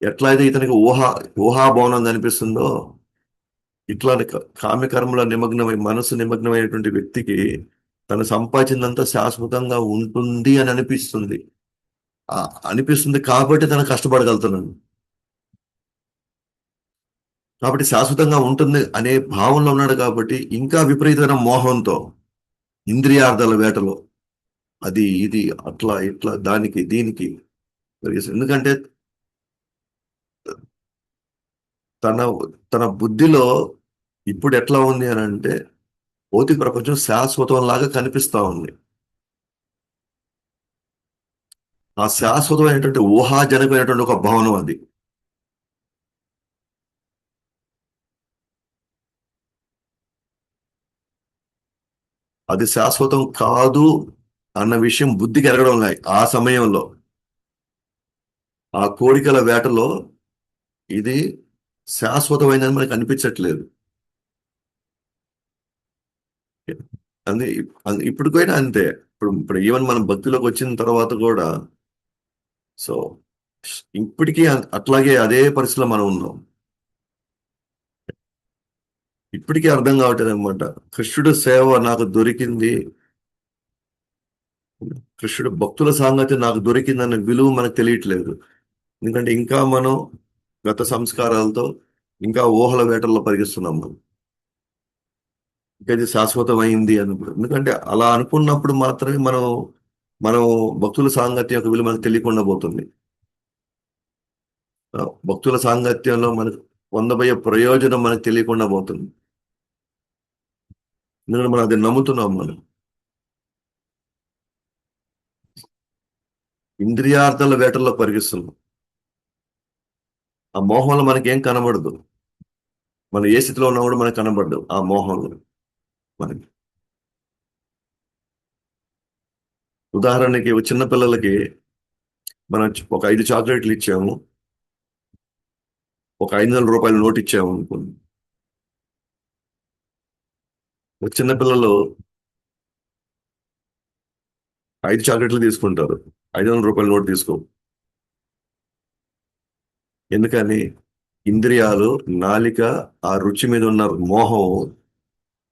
ఎట్లా అయితే ఇతనికి ఊహాభవనం కనిపిస్తుందో, ఇట్లానే కామ్యకర్మల నిమగ్నమై మనసు నిమగ్నమైనటువంటి వ్యక్తికి తను సంపాదించిందంతా శాశ్వతంగా ఉంటుంది అని అనిపిస్తుంది. ఆ అనిపిస్తుంది కాబట్టి తను కష్టపడగలుగుతున్నాడు. కాబట్టి శాశ్వతంగా ఉంటుంది అనే భావంలో ఉన్నాడు కాబట్టి ఇంకా విపరీతమైన మోహంతో ఇంద్రియార్థాల వేటలో అది ఇది అట్లా ఇట్లా దానికి దీనికి ఎందుకంటే తన తన బుద్ధిలో ఇప్పుడు ఎట్లా ఉంది అని అంటే, భౌతిక ప్రపంచం శాశ్వతం లాగా కనిపిస్తా ఉంది. ఆ శాశ్వతమైనటువంటి ఊహాజనకమైనటువంటి ఒక భవనం అది. అది శాశ్వతం కాదు అన్న విషయం బుద్ధికి ఎరగడం లేదు ఆ సమయంలో. ఆ కోరికల వేటలో ఇది శాశ్వతమైనది మనకు అనిపించట్లేదు. అందు ఇప్పటికైనా అంతే. ఇప్పుడు ఇప్పుడు ఈవెన్ మనం భక్తిలోకి వచ్చిన తర్వాత కూడా, సో ఇప్పటికీ అట్లాగే అదే పరిస్థితిలో మనం ఉన్నాం. ఇప్పటికీ అర్థం కావట్లేదు అనమాట. కృష్ణుడు సేవ నాకు దొరికింది, కృష్ణుడు భక్తుల సాంగత్యం నాకు దొరికిందన్న విలువ మనకు తెలియట్లేదు. ఎందుకంటే ఇంకా మనం గత సంస్కారాలతో ఇంకా ఊహల వేటల్లో పరిగిస్తున్నాం మనం. ఇంకా ఇది శాశ్వతమైంది అన్నప్పుడు, ఎందుకంటే అలా అనుకున్నప్పుడు మాత్రమే మనం భక్తుల సాంగత్యం యొక్క విలువ మనకు తెలియకుండా పోతుంది. భక్తుల సాంగత్యంలో మనకు పొందబోయే ప్రయోజనం మనకు తెలియకుండా పోతుంది. ఎందుకంటే మనం అది నమ్ముతున్నాం. మనం ఇంద్రియార్థాల వేటల్లో పరిగిస్తున్నాం. ఆ మోహంలో మనకేం కనబడదు. మనం ఏ స్థితిలో ఉన్నా కూడా మనకు కనబడదు ఆ మోహంలో మనకి. ఉదాహరణకి చిన్న పిల్లలకి మనం ఒక 5 చాక్లెట్లు ఇచ్చాము, ఒక 500 రూపాయల నోట్ ఇచ్చాము అనుకోండి. చిన్న పిల్లలు 5 చాక్లెట్లు తీసుకుంటారు, 500 రూపాయల నోట్ తీసుకో. ఎందుకని? ఇంద్రియాలు, నాలిక, ఆ రుచి మీద ఉన్న మోహం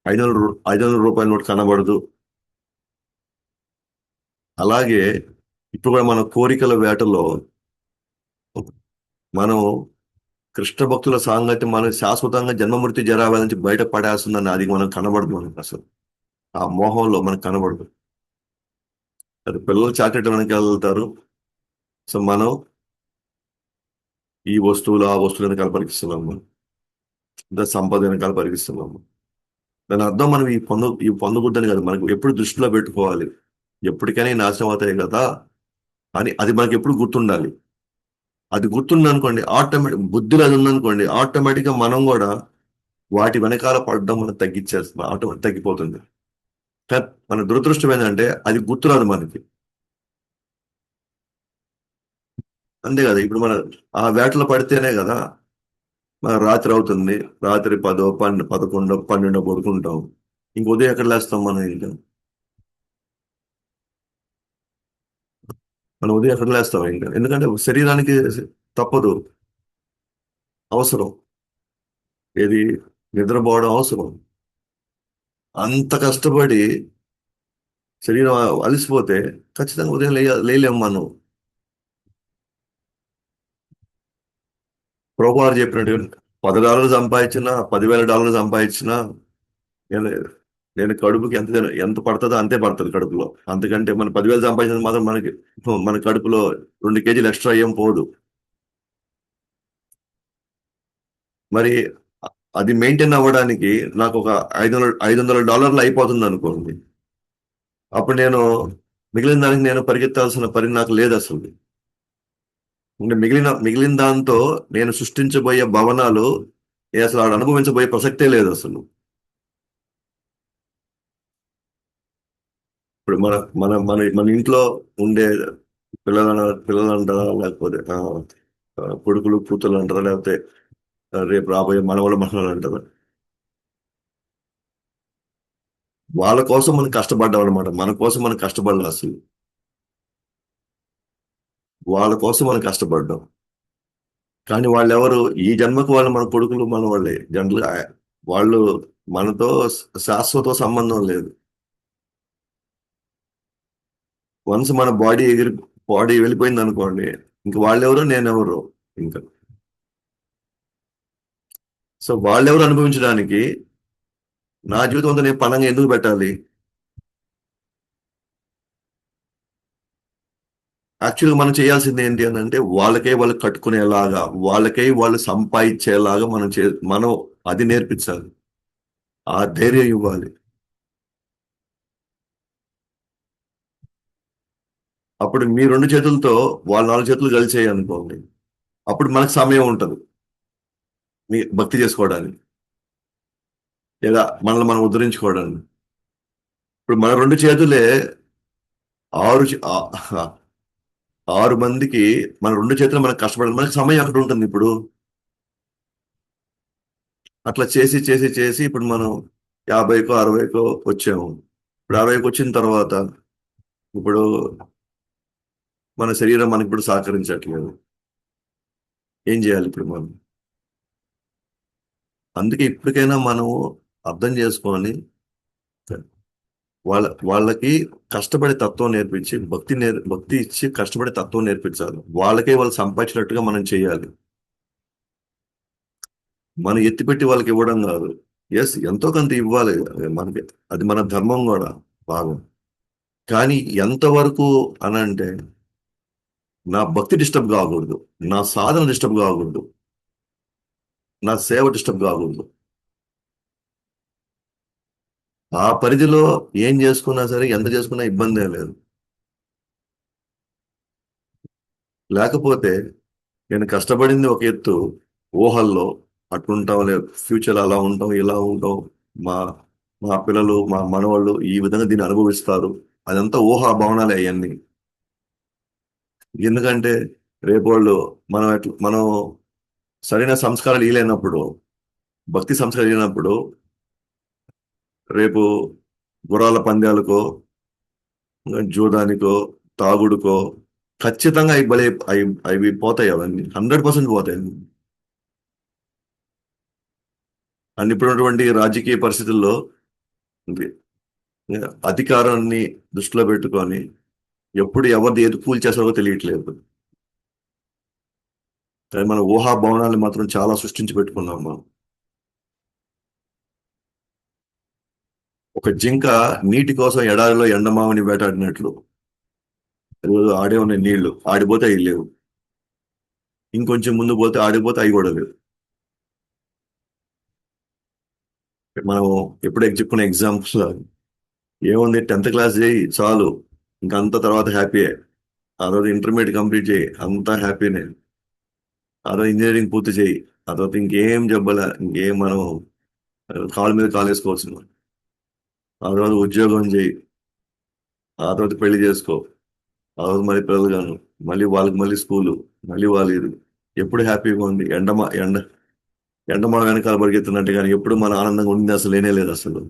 500 రూపాయల నోట్ కనబడదు. అలాగే ఇప్పుడు కూడా మన కోరికల వేటలో మనం కృష్ణ భక్తుల సాంగత్యం మనం శాశ్వతంగా జన్మమృతి జరాభా నుంచి బయట పడేస్తుందని అది మనకు కనబడదు. మనకు అసలు ఆ మోహంలో మనకు కనబడదు. అది పిల్లలు చాక్లెట్ వెనక వెళ్తారు. సో మనం ఈ వస్తువులు ఆ వస్తువులు వెనకాల పరిగిస్తున్నాము, ఇంత సంపద వెనకాల పరిగిస్తున్నాము. దాని అర్థం మనం ఈ పొందకూడదని కాదు, మనకు ఎప్పుడు దృష్టిలో పెట్టుకోవాలి. ఎప్పటికైనా ఈ నాశనం అవుతాయి కదా అని అది మనకి ఎప్పుడు గుర్తుండాలి. అది గుర్తుంది అనుకోండి, ఆటోమేటిక్ బుద్ధిలో అది ఉందనుకోండి, ఆటోమేటిక్ గా మనం కూడా వాటి వెనకాల పడడం మనం తగ్గించేస్తాం, ఆటోమేటిక్ తగ్గిపోతుంది. కానీ మన దురదృష్టం ఏంటంటే అది గుర్తురాదు మనకి. అంతే కదా, ఇప్పుడు మన ఆ వేటలో పడితేనే కదా మన రాత్రి అవుతుంది. రాత్రి 10, 12, 11, 12 పడుకుంటాం. ఇంక ఉదయం ఎక్కడ లేస్తాం మనం? ఇంకా మనం ఉదయం ఎక్కడ లేస్తాం ఇంకా? ఎందుకంటే శరీరానికి తప్పదు, అవసరం. ఏది? నిద్రపోవడం అవసరం. అంత కష్టపడి శరీరం అలసిపోతే ఖచ్చితంగా ఉదయం లేలేము మనం. ప్రభువారు చెప్పినట్టు $10 సంపాదించినా, $10,000 సంపాదించినా నేను నేను కడుపుకి ఎంత పడుతుందో అంతే పడుతుంది కడుపులో. అంతకంటే మన 10,000 సంపాదించినందుకు మాత్రం మన కడుపులో 2 కేజీలు ఎక్స్ట్రా ఏం పోదు. మరి అది మెయింటైన్ అవ్వడానికి నాకు ఒక $500 అయిపోతుంది అనుకోండి. అప్పుడు నేను మిగిలిన దానికి నేను పరిగెత్తాల్సిన పని నాకు లేదు అసలు. ఇంకా మిగిలిన దాంతో నేను సృష్టించబోయే భవనాలు నేను అసలు ఆడ అనుభవించబోయే ప్రసక్తే లేదు అసలు. ఇప్పుడు మన మన మన మన ఇంట్లో ఉండే పిల్లలు అంటారా, లేకపోతే కొడుకులు కూతురు అంటారా, లేకపోతే రేపు రాబోయే మనవలు అంటారా, వాళ్ళ కోసం మనం కష్టపడ్డాం అనమాట. మన కోసం మనం కష్టపడలే అసలు. వాళ్ళ కోసం మనం కష్టపడ్డాం. కానీ వాళ్ళు ఎవరు? ఈ జన్మకు వాళ్ళు మన కొడుకులు మన వాళ్ళే జనరల్. వాళ్ళు మనతో శాశ్వత సంబంధం లేదు. వన్స్ మన బాడీ వెళ్ళిపోయింది అనుకోండి, ఇంక వాళ్ళెవరు నేనెవరు ఇంకా. సో వాళ్ళెవరు అనుభవించడానికి నా జీవితం అంతా నేను పణంగా ఎందుకు పెట్టాలి? యాక్చువల్గా మనం చేయాల్సింది ఏంటి అని అంటే వాళ్ళకై వాళ్ళు కట్టుకునేలాగా, వాళ్ళకై వాళ్ళు సంపాదించేలాగా మనం అది నేర్పించాలి. ఆ ధైర్యం ఇవ్వాలి. అప్పుడు మీ 2 చేతులతో వాళ్ళ 4 చేతులు కలిసేయి అనుకోండి, అప్పుడు మనకు సమయం ఉంటుంది మీ భక్తి చేసుకోవడానికి, లేదా మనల్ని మనం ఉద్ధరించుకోవడానికి. ఇప్పుడు మన 2 చేతులే 6 మందికి మన 2 చేతులు మనకు కష్టపడాలి, మనకి సమయం అక్కడ ఉంటుంది. ఇప్పుడు అట్లా చేసి చేసి చేసి ఇప్పుడు మనం 50కో 60కో వచ్చాము. ఇప్పుడు 60కి వచ్చిన తర్వాత ఇప్పుడు మన శరీరం మనకి ఇప్పుడు సహకరించట్లేదు. ఏం చేయాలి ఇప్పుడు మనం? అందుకే ఇప్పటికైనా మనం అర్థం చేసుకొని వాళ్ళకి కష్టపడే తత్వం నేర్పించి భక్తి ఇచ్చి కష్టపడే తత్వం నేర్పించాలి. వాళ్ళకే వాళ్ళు సంపాదించినట్టుగా మనం చేయాలి. మనం ఎత్తిపెట్టి వాళ్ళకి ఇవ్వడం కాదు. ఎస్, ఎంతో కొంత ఇవ్వాలి మనకి, అది మన ధర్మం కూడా భాగం. కానీ ఎంతవరకు అనంటే నా భక్తి డిస్టర్బ్ కాకూడదు, నా సాధన డిస్టర్బ్ కాకూడదు, నా సేవ డిస్టర్బ్ కాకూడదు. ఆ పరిధిలో ఏం చేసుకున్నా సరే, ఎంత చేసుకున్నా ఇబ్బందే లేదు. లేకపోతే నేను కష్టపడింది ఒక ఎత్తు, ఊహల్లో అట్లుంటాం, లేదు ఫ్యూచర్ అలా ఉంటాం, ఇలా ఉంటాం, మా మా పిల్లలు మా మనవాళ్ళు ఈ విధంగా దీన్ని అనుభవిస్తారు, అదంతా ఊహా భవనాలే అవన్నీ. ఎందుకంటే రేపు వాళ్ళు మనం సరైన సంస్కారాలు ఇలేనప్పుడు, భక్తి సంస్కారాలు ఇలేనప్పుడు, రేపు గుర్రాల పందాలకో, జూదానికో, తాగుడుకో ఖచ్చితంగా అవి బలి అవి పోతాయి, అవన్నీ 100% పోతాయి. అండ్ ఇప్పుడున్నటువంటి రాజకీయ పరిస్థితుల్లో ఇది, అధికారాన్ని దృష్టిలో పెట్టుకొని ఎప్పుడు ఎవరిది ఏది కూల్ చేస్తారో తెలియట్లేదు. కానీ మన ఊహా భవనాన్ని మాత్రం చాలా సృష్టించి పెట్టుకున్నాం మనం. ఒక జింక నీటి కోసం ఎడారిలో ఎండమావిని వేటాడినట్లు రోజు ఆడే ఉన్నాయి నీళ్లు, ఆడిపోతే అవి లేవు, ఇంకొంచెం ముందు పోతే ఆడిపోతే అవి కూడా లేవు. మనం ఎప్పుడే చెప్పుకునే ఎగ్జాంపుల్ ఏముంది, 10th క్లాస్ చేయి చాలు, ఇంకంత తర్వాత హ్యాపీయే. ఆ తర్వాత ఇంటర్మీడియట్ కంప్లీట్ చేయి, అంతా హ్యాపీనే. ఆ తర్వాత ఇంజనీరింగ్ పూర్తి చేయి, ఆ తర్వాత ఇంకేం చెప్పాల, ఇంకేం మనం కాళ్ళ మీద కాలు వేసుకోవచ్చు. ఆ తర్వాత ఉద్యోగం చేయి, ఆ తర్వాత పెళ్లి చేసుకో, ఆ తర్వాత మళ్ళీ పిల్లలు గాను, మళ్ళీ వాళ్ళకి మళ్ళీ స్కూలు, మళ్ళీ వాళ్ళు ఇది. ఎప్పుడు హ్యాపీగా ఉంది, ఎండ మన వెనకాల పరిగెత్తున్నట్టు, కానీ ఎప్పుడు మన ఆనందంగా ఉండింది అసలు లేనే లేదు అసలు.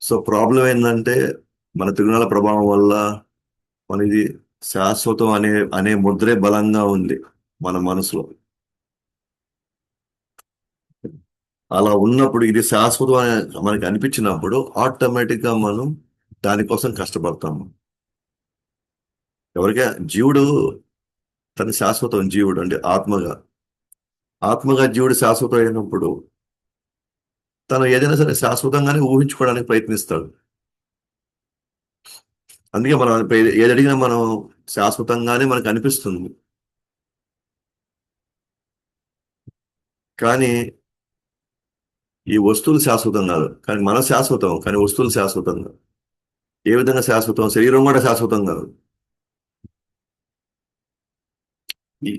సో ప్రాబ్లం ఏంటంటే మన తిరునాళ్ళ ప్రభావం వల్ల మనది శాశ్వతం అనే అనే ముద్రే బలంగా ఉంది మన మనసులో. అలా ఉన్నప్పుడు ఇది శాశ్వతం అని మనకి అనిపించినప్పుడు ఆటోమేటిక్ గా మనం దానికోసం కష్టపడతాము. ఎవరికైనా జీవుడు తన శాశ్వతం, జీవుడు అంటే ఆత్మగా జీవుడు శాశ్వతం అయినప్పుడు తను ఏదైనా సరే శాశ్వతంగానే ఊహించుకోవడానికి ప్రయత్నిస్తాడు. అందుకే మనం ఏది అడిగినా మనం శాశ్వతంగానే మనకు అనిపిస్తుంది. కానీ ఈ వస్తువులు శాశ్వతం కాదు, కానీ మనం శాశ్వతం, కానీ వస్తువులు శాశ్వతం కాదు. ఏ విధంగా శాశ్వతం? శరీరం కూడా శాశ్వతం కాదు.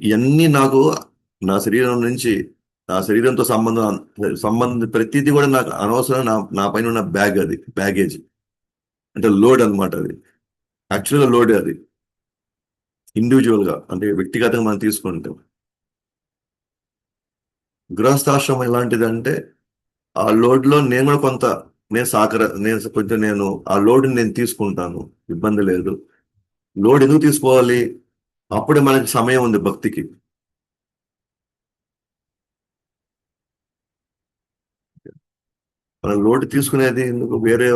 ఇవన్నీ నాకు, నా శరీరం నుంచి, నా శరీరంతో సంబంధం ప్రతిదీ కూడా నాకు అనవసరం. నా పైన ఉన్న బ్యాగేజ్ అంటే లోడ్ అన్నమాట. అది యాక్చువల్గా లోడ్, అది ఇండివిజువల్ గా అంటే వ్యక్తిగతంగా మనం తీసుకుంటాం. గృహస్థాశ్రమం ఎలాంటిది అంటే ఆ లోడ్ లో నేను కూడా కొంత, నేను ఆ లోడ్ నేను తీసుకుంటాను, ఇబ్బంది లేదు. లోడ్ ఎందుకు తీసుకోవాలి? అప్పుడే మనకి సమయం ఉంది భక్తికి. మనం లోటు తీసుకునేది ఎందుకు? వేరే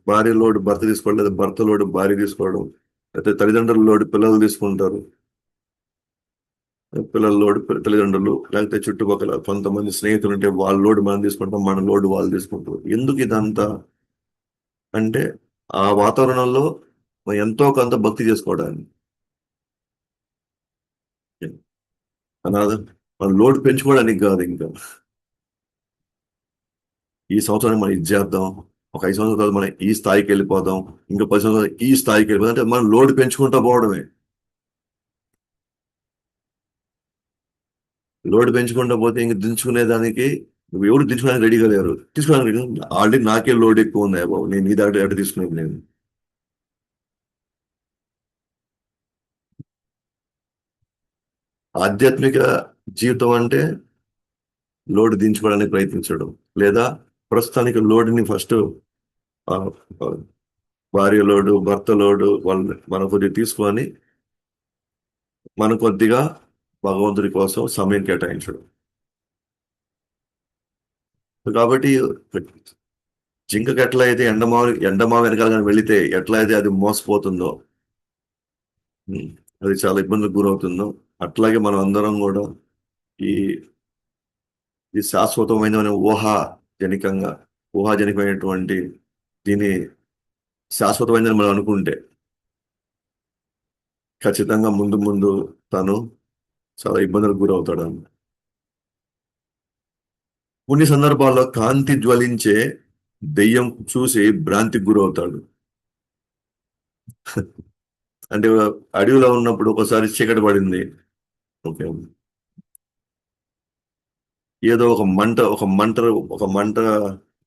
భార్య లోటు భర్త తీసుకోవడం, లేదా భర్త లోటు భార్య తీసుకోవడం, లేకపోతే తల్లిదండ్రుల లోటు పిల్లలు తీసుకుంటారు, పిల్లల లోటు తల్లిదండ్రులు, లేకపోతే చుట్టుపక్కల కొంతమంది స్నేహితులు ఉంటే వాళ్ళ లోటు మనం తీసుకుంటాం, మన లోటు వాళ్ళు తీసుకుంటారు. ఎందుకు ఇదంతా అంటే ఆ వాతావరణంలో మనం ఎంతో కొంత భక్తి చేసుకోవడానికి. మన మన లోటు పెంచుకోవడానికి కాదు ఇంకా. ఈ సంవత్సరానికి మనం ఇది చేద్దాం, ఒక 5 సంవత్సరాల తర్వాత మనం ఈ స్థాయికి వెళ్ళిపోదాం, ఇంకా 10 సంవత్సరాలు ఈ స్థాయికి వెళ్ళిపోదాం అంటే మనం లోడ్ పెంచుకుంటూ పోవడమే. లోడ్ పెంచుకుంటూ పోతే ఇంక దించుకునే దానికి నువ్వు ఎవరు దించుకోవడానికి రెడీగా లేరు, తీసుకోవడానికి రెడీ. ఆల్రెడీ నాకే లోడ్ ఎక్కువ ఉంది బాబు, నేను నీ దగ్గర ఎక్కడ తీసుకునేది నేను. ఆధ్యాత్మిక జీవితం అంటే లోడ్ దించుకోవడానికి ప్రయత్నించడం, లేదా ప్రస్తుతానికి లోడ్ని ఫస్ట్ భార్య లోడు, భర్త లోడు, వాళ్ళని మనం కొద్దిగా తీసుకొని మనం కొద్దిగా భగవంతుడి కోసం సమయం కేటాయించడం. కాబట్టి జింకకి ఎట్లా అయితే ఎండమా వెనకాల కానీ వెళితే ఎట్లా అయితే అది మోసపోతుందో, ఉమ్, అది చాలా ఇబ్బందులకు గురవుతుందో, అట్లాగే మనం అందరం కూడా ఈ ఈ శాశ్వతమైన ఊహాజనికమైనటువంటి దీని శాశ్వతమైనదని మనం అనుకుంటే ఖచ్చితంగా ముందు ముందు తను చాలా ఇబ్బందులకు గురవుతాడు. కొన్ని సందర్భాల్లో కాంతి జ్వలించే దెయ్యం చూసి భ్రాంతికి గురవుతాడు. అంటే అడవిలో ఉన్నప్పుడు ఒకసారి చీకటి పడింది. ఓకే. ఏదో ఒక మంట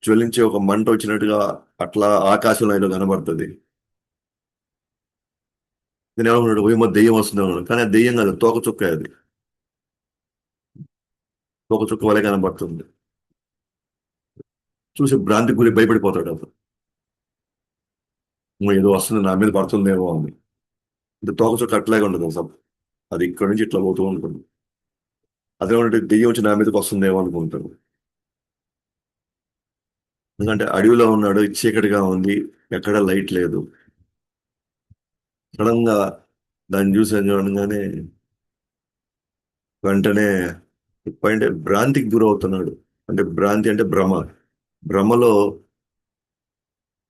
జ్వలించే ఒక మంట వచ్చినట్టుగా అట్లా ఆకాశంలో ఏదో కనబడుతుంది. నేను ఏమనుకున్నాడు, ఏమో దెయ్యం వస్తుంది అనుకున్నాను. కానీ అది దెయ్యం కాదు, తోకచుక్క అది. తోకచుక్క వలె కనబడుతుంది. చూసి భ్రాంతికి గురి భయపడిపోతాడు అతను. "అమ్మో, ఏదో వస్తుంది నా మీద పడుతుందేమో అని. ఇది తోకచుక్క అట్లాగే ఉండదు అసలు. అది ఇక్కడ నుంచి ఇట్లా పోతూ ఉంటుంది. అదే ఉంటే దెయ్యం వచ్చి నా మీదకి వస్తుందేమో అనుకుంటాడు. ఎందుకంటే అడవిలో ఉన్నాడు, చీకటిగా ఉంది, ఎక్కడ లైట్ లేదు. సడన్ గా దాన్ని చూడగానే వెంటనే అంటే భ్రాంతికి గురవుతున్నాడు. అంటే భ్రాంతి అంటే భ్రమ. భ్రమలో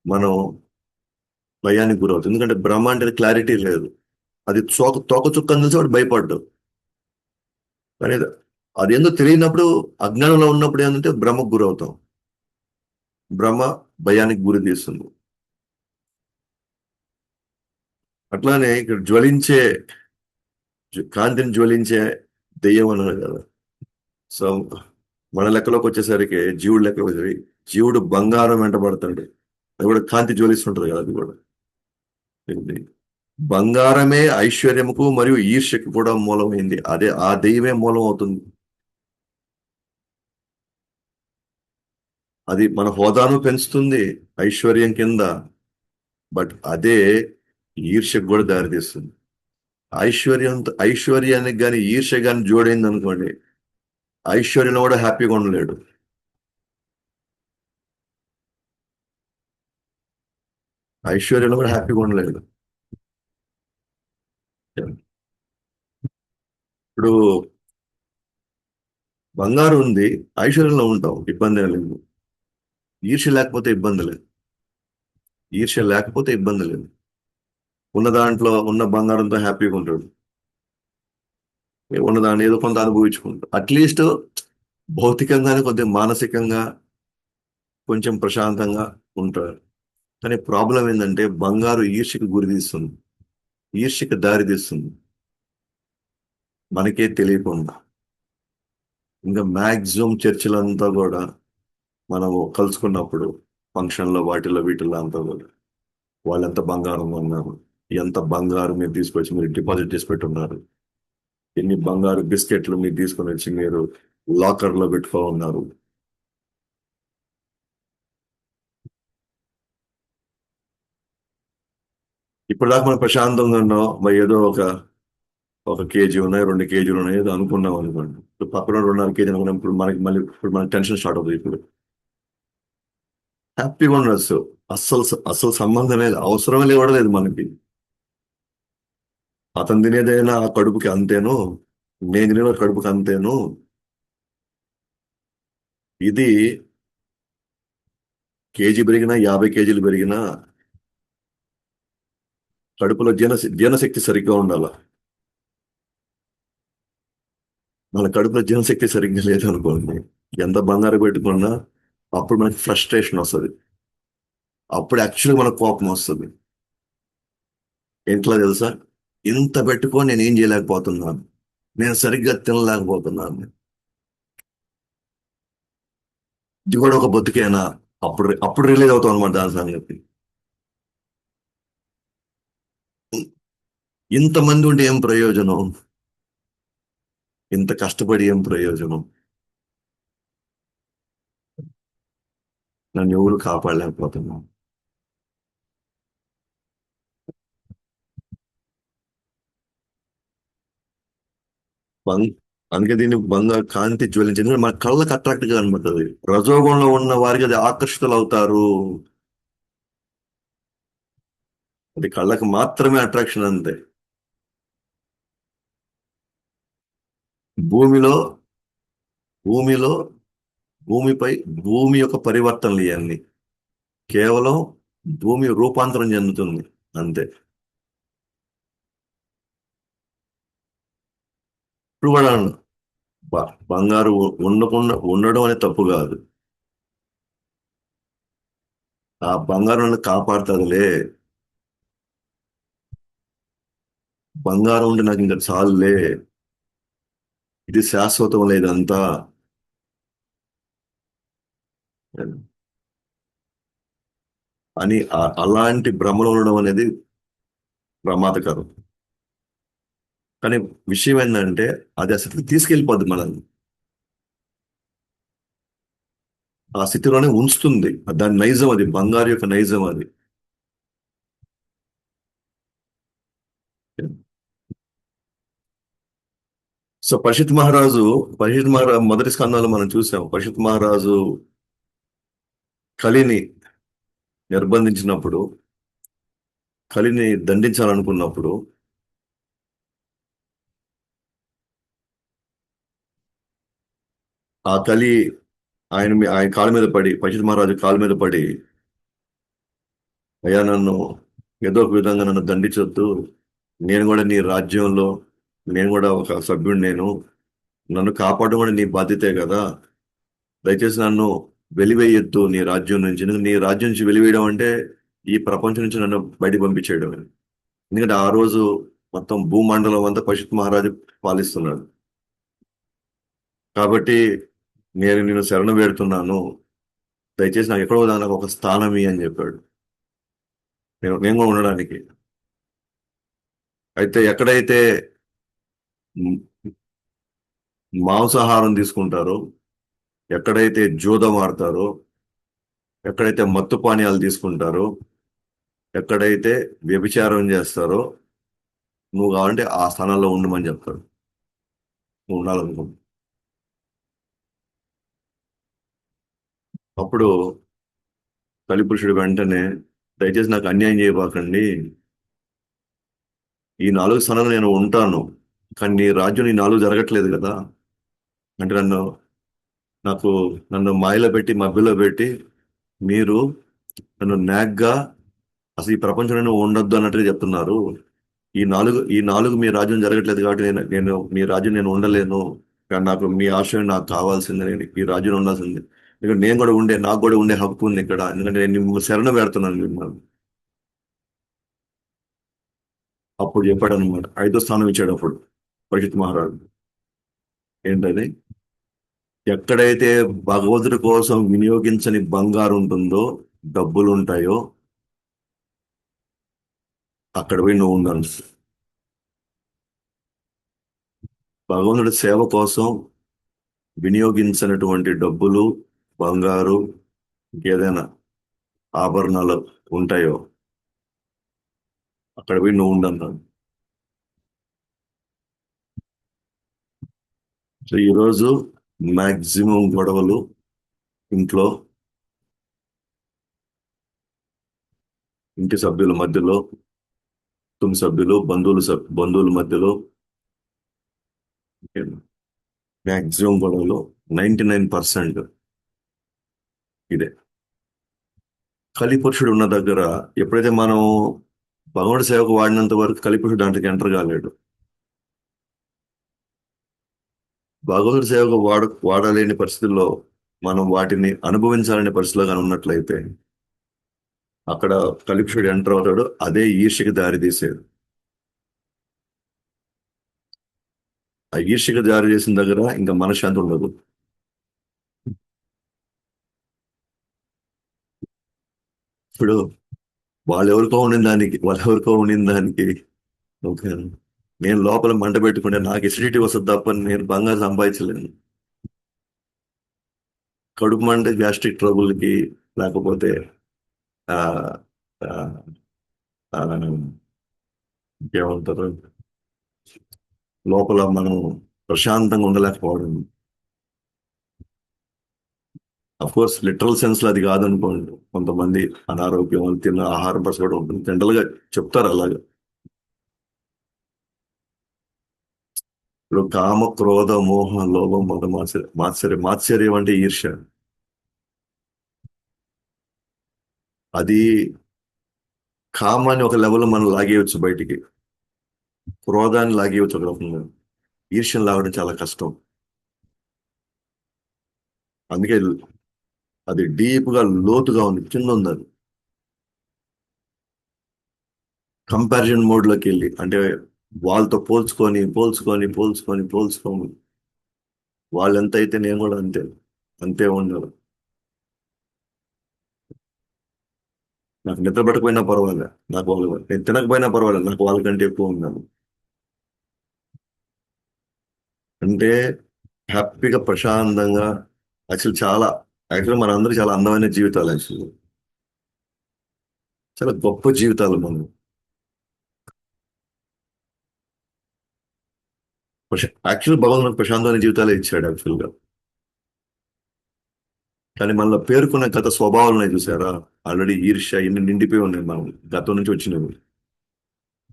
మనం భయానికి గురవుతుంది. ఎందుకంటే భ్రమ అంటే క్లారిటీ లేదు. అది తోక చుక్కని తెలిసి వాడు భయపడ్డాడు. కానీ అది ఏందో తెలియనప్పుడు, అజ్ఞానంలో ఉన్నప్పుడు ఏంటంటే భ్రమకు గురవుతాం. భ్రమ భయానికి గురి తీస్తుంది. అట్లానే ఇక్కడ కాంతిని జ్వలించే దెయ్యం అన్నారు కదా. సో మన లెక్కలోకి వచ్చేసరికి, జీవుడు లెక్కలోకి వచ్చేసరికి, జీవుడు బంగారం వెంటబడతాడు. అది కూడా కాంతి జ్వలిస్తుంటది కదా, అది కూడా. ఇది బంగారమే ఐశ్వర్యముకు మరియు ఈర్ష్యకు కూడా మూలమైంది. అదే ఆ దెయ్యమే మూలం అవుతుంది. అది మన హోదాను పెంచుతుంది ఐశ్వర్యం కింద. బట్ అదే ఈర్ష్యకు కూడా దారితీస్తుంది. ఐశ్వర్యానికి కానీ ఈర్ష్య కానీ జోడైంది అనుకోండి, ఐశ్వర్యంలో కూడా హ్యాపీగా ఉండలేడు. ఐశ్వర్యంలో కూడా హ్యాపీగా ఉండలేడు. ఇప్పుడు బంగారం ఉంది, ఐశ్వర్యంలో ఉంటాం, ఇబ్బంది ఏం లేదు. ఈర్ష్య లేకపోతే ఇబ్బంది లేదు. ఈర్ష్య లేకపోతే ఇబ్బంది లేదు. ఉన్న దాంట్లో ఉన్న బంగారంతో హ్యాపీగా ఉంటాడు. ఉన్న దాన్ని ఏదో కొంత అనుభవించుకుంటాడు. అట్లీస్ట్ భౌతికంగానే కొద్దిగా మానసికంగా కొంచెం ప్రశాంతంగా ఉంటాడు. కానీ ప్రాబ్లం ఏంటంటే బంగారు ఈర్ష్యకు గురి తీస్తుంది. ఈర్ష్యకు దారి తీస్తుంది మనకే తెలియకుండా. ఇంకా మాక్సిమం చర్చిలంతా కూడా మనము కలుసుకున్నప్పుడు, ఫంక్షన్లో వాటిల్లో వీటిల్లో అంతా కూడా వాళ్ళు ఎంత బంగారం ఉన్నారు, ఎంత బంగారు మీరు తీసుకొచ్చి మీరు డిపాజిట్ చేసి పెట్టున్నారు, ఎన్ని బంగారు బిస్కెట్లు మీరు తీసుకొని వచ్చి మీరు లాకర్ లో పెట్టుకో ఉన్నారు. ఇప్పుడు దాకా మనం ప్రశాంతంగా ఉన్నాం, మరి ఏదో ఒక కేజీ ఉన్నాయి, 2 కేజీలు ఉన్నాయి ఏదో అనుకున్నాం అనుకోండి. ఇప్పుడు పక్కన 2.5 కేజీ అనుకున్నాం. ఇప్పుడు మనకి టెన్షన్ స్టార్ట్ అవుతుంది. ఇప్పుడు హ్యాపీగా ఉండొచ్చు. అస్సలు అస్సలు సంబంధమే లేదు, అవసరమే లేదు మనకి. అతను తినేదైనా ఆ కడుపుకి అంతేను, నేను తినేది కడుపుకి అంతేను. ఇది కేజీ పెరిగినా 50 కేజీలు పెరిగినా కడుపులో జీర్ణశక్తి సరిగ్గా ఉండాల. మన కడుపులో జీర్ణశక్తి సరిగ్గా లేదనుకోండి, ఎంత బంగారం పెట్టుకున్నా అప్పుడు మనకి ఫ్రస్ట్రేషన్ వస్తుంది. అప్పుడు యాక్చువల్గా మనకు కోపం వస్తుంది. ఎట్లా తెలుసా? ఇంత పెట్టుకొని నేను ఏం చేయలేకపోతున్నాను, నేను సరిగ్గా తినలేకపోతున్నాను, ఇది కూడా ఒక బతుకేనా? అప్పుడు అప్పుడు రిలీజ్ అవుతాం అనమాట దాని సంగతి. ఇంతమంది ఉంటే ఏం ప్రయోజనం? ఇంత కష్టపడి ఏం ప్రయోజనం? నన్ను ఎవరు కాపాడలేకపోతున్నాం. బం- అందుకే దీన్ని కాంతి జ్వలించింది, ఎందుకంటే మన కళ్ళకి అట్రాక్ట్ గా కనబడుతుంది. రజోగుణంలో ఉన్న వారికి అది ఆకర్షితులు అవుతారు. అది కళ్ళకి మాత్రమే అట్రాక్షన్ అంతే. భూమిలో భూమిలో భూమిపై భూమి యొక్క పరివర్తనలు ఇవన్నీ కేవలం భూమి రూపాంతరం చెందుతుంది అంతే. ఇప్పుడు కూడా బంగారు ఉండకుండా ఉండడం అనేది తప్పు కాదు. ఆ బంగారం కాపాడుతుందిలే. బంగారం ఉంటే నాకు ఇంకా చాలులే. ఇది శాశ్వతం లేదంతా అని అలాంటి భ్రమలో ఉండడం అనేది ప్రమాదకరం. కానీ విషయం ఏంటంటే అది ఆ స్థితికి తీసుకెళ్ళిపోద్ది మనల్ని. ఆ స్థితిలోనే ఉంచుతుంది. దాని నైజం అది, బంగారు యొక్క నైజం అది. సో పరీక్షిత్ మహారాజు మొదటి స్కందంలో మనం చూసాం. పరీక్షిత్ మహారాజు కలిని నిర్బంధించినప్పుడు, కలిని దండించాలనుకున్నప్పుడు ఆ కలి ఆయన కాళ్ళ మీద పడి, పరీక్షిత్ మహారాజు కాళ్ళ మీద పడి, అయ్యా నన్ను ఏదో ఒక విధంగా నన్ను దండించొద్దు. నేను కూడా నీ రాజ్యంలో, నేను కూడా ఒక సభ్యుడు, నన్ను కాపాడడం కూడా నీ బాధ్యతే కదా. దయచేసి నన్ను వెలివేయొద్దు నీ రాజ్యం నుంచి. ఎందుకంటే నీ రాజ్యం నుంచి వెలివేయడం అంటే ఈ ప్రపంచం నుంచి నన్ను బయటికి పంపించేయడం. ఎందుకంటే ఆ రోజు మొత్తం భూమండలం అంతా పశుత్ మహారాజు పాలిస్తున్నాడు. కాబట్టి నేను శరణు వేడుతున్నాను. దయచేసి నాకు ఎక్కడో నాకు ఒక స్థానం ఇయ్యి అని చెప్పాడు. నేను కూడా ఉండడానికి. అయితే ఎక్కడైతే మ్, మాంసాహారం తీసుకుంటారో, ఎక్కడైతే జూదం ఆడతారో, ఎక్కడైతే మత్తు పానీయాలు తీసుకుంటారో, ఎక్కడైతే వ్యభిచారం చేస్తారో, నువ్వు కావాలంటే ఆ స్థానంలో ఉండమని చెప్తాడు. నువ్వు ఉండాలనుకుంటు. అప్పుడు కలిపురుషుడు వెంటనే, దయచేసి నాకు అన్యాయం చేయబాకండి. ఈ 4 స్థానాలు నేను ఉంటాను. కానీ నీ రాజ్యం ఈ 4 జరగట్లేదు కదా. అంటే నాకు నన్ను మాయలో పెట్టి, మభ్యలో పెట్టి, మీరు నన్ను నాగ్గా అసలు ఈ ప్రపంచంలో నువ్వు ఉండొద్దు అన్నట్టుగా చెప్తున్నారు. ఈ నాలుగు మీ రాజ్యం జరగట్లేదు కాబట్టి నేను మీ రాజ్యం నేను ఉండలేను. కానీ మీ ఆశయం నాకు కావాల్సిందే. నేను ఈ రాజ్యం ఉండాల్సిందే. ఎందుకంటే నాకు కూడా ఉండే హక్కు ఉంది ఇక్కడ. ఎందుకంటే నేను మిమ్మల్ని శరణ పెడుతున్నాను మిమ్మల్ని. అప్పుడు చెప్పాడు అనమాట. 5వ స్థానం ఇచ్చాడు అప్పుడు పరీక్షిత్ మహారాజు. ఏంటది? ఎక్కడైతే భగవంతుడి కోసం వినియోగించని బంగారు ఉంటుందో, డబ్బులు ఉంటాయో, అక్కడ పోయి నువ్వు ఉండాలి. భగవంతుడి సేవ కోసం వినియోగించినటువంటి డబ్బులు, బంగారు, ఇంకేదైనా ఆభరణాలు ఉంటాయో, అక్కడ పోయి నువ్వు ఉండన్నాడు. సో ఈరోజు మాక్సిమం గొడవలు ఇంట్లో, ఇంటి సభ్యుల మధ్యలో, కుటుంబ సభ్యులు, బంధువుల మధ్యలో, మాక్సిమం గొడవలు 99% ఇదే. కలిపురుషుడు ఉన్న దగ్గర ఎప్పుడైతే మనం భగవంతుడి సేవకు వాడినంత వరకు కలిపురుషుడు దాంట్లోకి ఎంటర్ కాలేడు. భగవంతుడి సేవకు వాడలేని పరిస్థితుల్లో మనం వాటిని అనుభవించాలనే పరిస్థితిలో కానీ ఉన్నట్లయితే అక్కడ కలిపురుషుడు ఎంటర్ అవుతాడు. అదే ఈర్ష్యకి దారి తీసేది. ఆ ఈర్ష్యకి దారి చేసిన దగ్గర ఇంకా మనశ్శాంతి ఉండదు. ఇప్పుడు వాళ్ళెవరికో ఉండిన దానికి ఓకే, నేను లోపల మంట పెట్టుకుంటే నాకు ఎసిడిటీ వస్తుంది తప్ప నేను బంగారు సంపాదించలేను. కడుపు మంట గ్యాస్ట్రిక్ ట్రబుల్కి, లేకపోతే ఆ, ఆ, ఆ, ఏమంటారు, లోపల మనం ప్రశాంతంగా ఉండలేకపోవడం. అఫ్ కోర్స్ లిటరల్ సెన్స్ లో అది కాదనుకోండి. కొంతమంది అనారోగ్యం, వాళ్ళు తిన్న ఆహారం పరచ కూడా ఉంటుంది. జనరల్ గా చెప్తారు అలాగా. ఇప్పుడు కామ, క్రోధ, మోహ, లోభం, మద, మాత్సర్యం అంటే ఈర్ష్య. అది కామాన్ని ఒక లెవెల్లో మనం లాగేయచ్చు బయటికి, క్రోధాన్ని లాగేయచ్చు ఒక రకంగా. ఈర్ష్యను లాగడం చాలా కష్టం. అందుకే అది డీప్ గా లోతుగా ఉంది, కింద ఉంది అది. కంపారిజన్ మోడ్ లోకి వెళ్ళి అంటే వాళ్ళతో పోల్చుకొని పోల్చుకొని పోల్చుకొని పోల్చుకొని వాళ్ళు ఎంత అయితే నేను కూడా అంతే, అంతే ఉండాలి. నాకు నిద్ర పట్టకపోయినా పర్వాలేదు, నాకు వాళ్ళు, నేను తినకపోయినా పర్వాలేదు, నాకు వాళ్ళకంటే ఎక్కువ ఉన్నాను. అంటే హ్యాపీగా ప్రశాంతంగా, చాలా యాక్చువల్ మన అందరూ చాలా అందమైన జీవితాలు యాక్చువల్, చాలా గొప్ప జీవితాలు మనం. యాక్చువల్ భగవంతుడు ప్రశాంతమైన జీవితాలే ఇచ్చాడు యాక్చువల్ గా. కానీ మనలో పేరుకున్న గత స్వభావాలను చూసారా, ఆల్రెడీ ఈర్ష్య ఇన్ని నిండిపోయి ఉన్నాయి మనం, గతం నుంచి వచ్చినవి.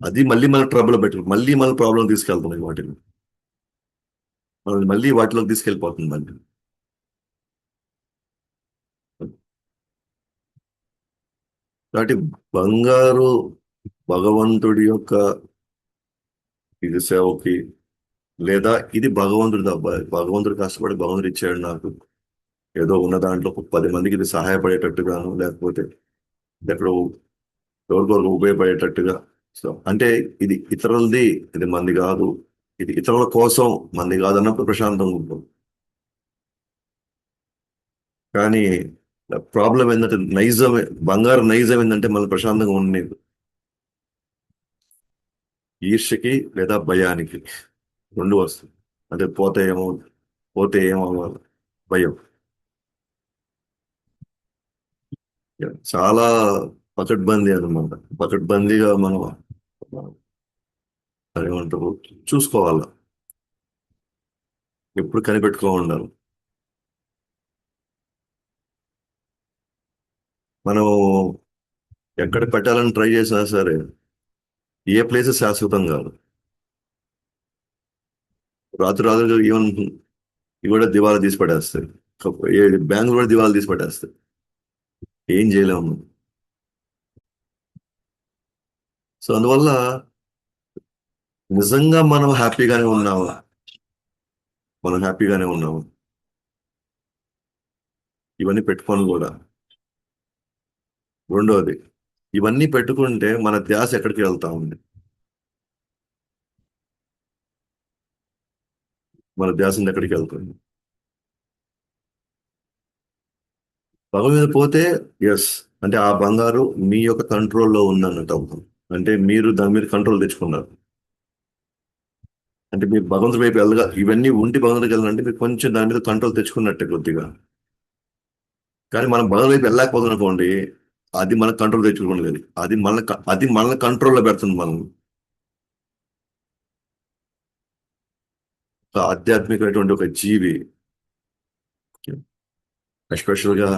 అది మళ్ళీ మన ట్రబుల్ పెట్టు, మళ్ళీ మన ప్రాబ్లం తీసుకెళ్తున్నాయి వాటిని, మనల్ని మళ్ళీ వాటిలోకి తీసుకెళ్ళిపోతుంది మళ్ళీ. కాబట్టి బంగారు భగవంతుడి యొక్క ఇది సేవకి, లేదా ఇది భగవంతుడి భగవంతుడు కష్టపడి భగవంతుడు ఇచ్చాడు నాకు, ఏదో ఉన్న దాంట్లో ఒక 10 మందికి ఇది సహాయపడేటట్టుగాను, లేకపోతే ఎక్కడో ఎవరికొరకు ఉపయోగపడేటట్టుగా. సో అంటే ఇది ఇతరులది, ఇది మంది కాదు, ఇది ఇతరుల కోసం మంది కాదు అన్నప్పుడు ప్రశాంతంగా ఉంటుంది. కానీ ప్రాబ్లం ఏంటంటే నైజం, బంగారు నైజం ఏంటంటే మన ప్రశాంతంగా ఉండలేదు, ఈర్ష్యకి లేదా భయానికి, రెండు వస్తాయి. అంటే పోతే ఏమవ్వాలి, భయం. చాలా పకడ్బందీ అనమాట, పకడ్బందీగా మనం అదేమంటారు చూసుకోవాలి, ఎప్పుడు కనిపెట్టుకో ఉండాలి. మనం ఎక్కడ పెట్టాలని ట్రై చేసినా సరే ఏ ప్లేస్ శాశ్వతం కాదు. రాత్రి రాత్రి ఈవెన్ ఇవి కూడా దివాలా తీసి పడేస్తాయి, బ్యాంకులు కూడా దివాలా తీసి పడేస్తాయి, ఏం చేయలేము. సో అందువల్ల నిజంగా మనం హ్యాపీగానే ఉన్నాము, ఇవన్నీ పెట్టుకొని కూడా. రెండోది, ఇవన్నీ పెట్టుకుంటే మన ధ్యాస ఎక్కడికి వెళ్తా ఉంది, మన ధ్యాస ఎక్కడికి వెళ్తుంది, పగ మీద పోతే. ఎస్, అంటే ఆ బంగారు మీ యొక్క కంట్రోల్లో ఉందన్నట్టు అవుతుంది. అంటే మీరు దాని మీద కంట్రోల్ తెచ్చుకున్నారు. అంటే మీరు భగవంతుడి వైపు వెళ్ళగా, ఇవన్నీ ఉండి భగవంతుడికి వెళ్ళాలంటే మీరు కొంచెం దాని మీద కంట్రోల్ తెచ్చుకున్నట్టే కొద్దిగా. కానీ మనం భగవంతుడి వైపు వెళ్ళలేకపోతున్నాం అనుకోండి, అది మన కంట్రోల్ తెచ్చుకోలేదు, అది మన కంట్రోల్లో పెడుతుంది మనం. ఒక ఆధ్యాత్మికమైనటువంటి ఒక జీవి, ఎస్పెషల్ గా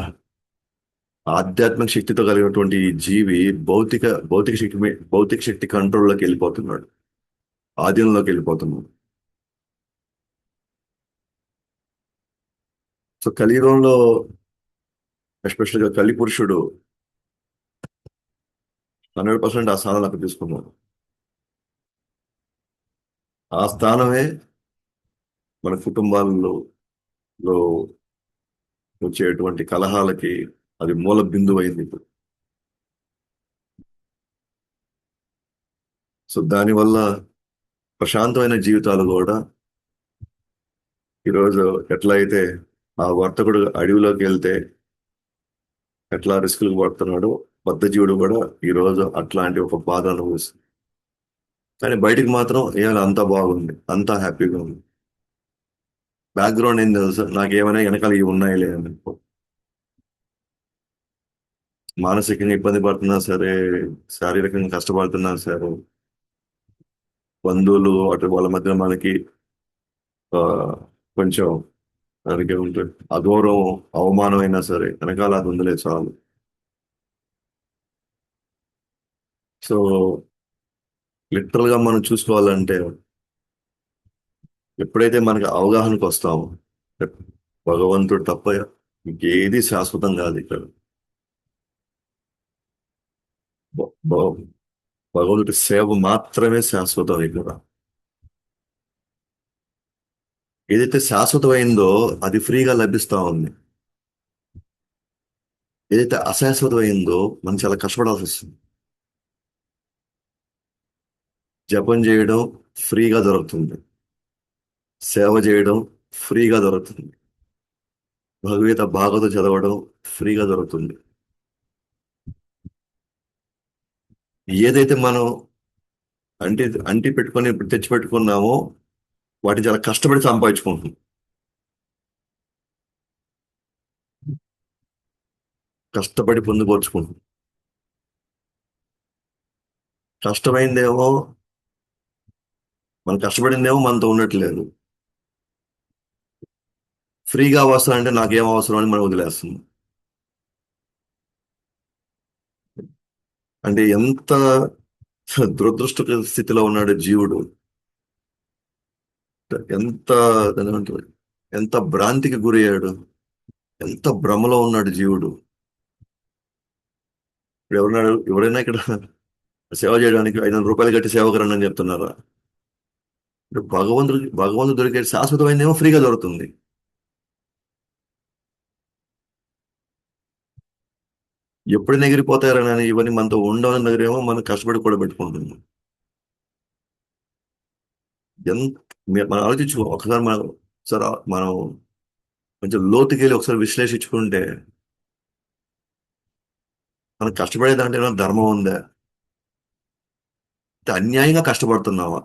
ఆధ్యాత్మిక శక్తితో కలిగినటువంటి ఈ జీవి భౌతిక భౌతిక శక్తి కంట్రోల్లోకి వెళ్ళిపోతున్నాడు, ఆధీనంలోకి వెళ్ళిపోతున్నాడు. సో కలియుగంలో ఎస్పెషల్ గా కలి పురుషుడు 100% ఆ స్థానాలు అక్కడ తీసుకున్నాడు. ఆ స్థానమే మన కుటుంబాలలో లో వచ్చేటువంటి కలహాలకి అది మూల బిందువు అయింది ఇప్పుడు. సో దానివల్ల ప్రశాంతమైన జీవితాలు కూడా ఈరోజు ఎట్లా అయితే ఆ వర్తకుడు అడవిలోకి వెళ్తే ఎట్లా రిస్కులకు పడుతున్నాడో, బద్ధజీవుడు కూడా ఈరోజు అట్లాంటి ఒక బాధ అనుభవిస్తుంది. కానీ బయటికి మాత్రం ఏమైనా అంతా బాగుంది, అంతా హ్యాపీగా ఉంది. బ్యాక్గ్రౌండ్ ఏం తెలుసు, నాకేమైనా వెనకాల ఇవి ఉన్నాయి లేదని. మానసికంగా ఇబ్బంది పడుతున్నా సరే, శారీరకంగా కష్టపడుతున్నా సరే, బంధువులు అటు వాళ్ళ మధ్య మనకి ఆ, కొంచెం దానికి ఉంటుంది అగౌరవం, అవమానం అయినా సరే వెనకాల అది ఉందిలే చాలు. సో లిటరల్ గా మనం చూసుకోవాలంటే, ఎప్పుడైతే మనకి అవగాహనకు వస్తామో భగవంతుడు తప్ప ఇంకేది శాశ్వతం కాదు ఇక్కడ. భ- భ- భగవంతుడి సేవ మాత్రమే శాశ్వతం ఇక్కడ. ఏదైతే శాశ్వతమైందో అది ఫ్రీగా లభిస్తా ఉంది. ఏదైతే అశాశ్వతమైందో మనం చాలా కష్టపడాల్సి వస్తుంది. జపం చేయడం ఫ్రీగా దొరుకుతుంది. సేవ చేయడం ఫ్రీగా దొరుకుతుంది. భాగవత చదవడం ఫ్రీగా దొరుకుతుంది. ఏదైతే మనం అంటి అంటి పెట్టుకొని తెచ్చి పెట్టుకున్నామో వాటిని చాలా కష్టపడి సంపాదించుకుంటున్నాం. కష్టపడి పొందుపరుచుకుంటున్నాం. కష్టమైందేమో మనం కష్టపడిందేమో మనతో ఉండట్లేదు. ఫ్రీగా అవసరం అంటే నాకేం అవసరం అని మనం వదిలేస్తున్నాం. అంటే ఎంత దురదృష్ట స్థితిలో ఉన్నాడు జీవుడు. ఎంత దాన్ని ఏమంటారు? ఎంత భ్రాంతికి గురయ్యాడు. ఎంత భ్రమలో ఉన్నాడు జీవుడు. ఇప్పుడు ఎవరైనా ఇక్కడ సేవ చేయడానికి 500 రూపాయలు కట్టి సేవకు రండి అని చెప్తున్నారా? ఇప్పుడు భగవంతుడు దొరికే శాశ్వతమైనదేమో ఫ్రీగా దొరుకుతుంది. ఎప్పుడు ఎగిరిపోతారని ఇవన్నీ మనతో ఉండవని దగ్గరేమో మనం కష్టపడి కూడా పెట్టుకుంటున్నాం. ఎంత మనం ఆలోచించుకో ఒకసారి మనం కొంచెం లోతుకి వెళ్ళి ఒకసారి విశ్లేషించుకుంటే మనం కష్టపడే దాంట్లో ఏమైనా ధర్మం ఉందా? అంటే అన్యాయంగా కష్టపడుతున్నావా?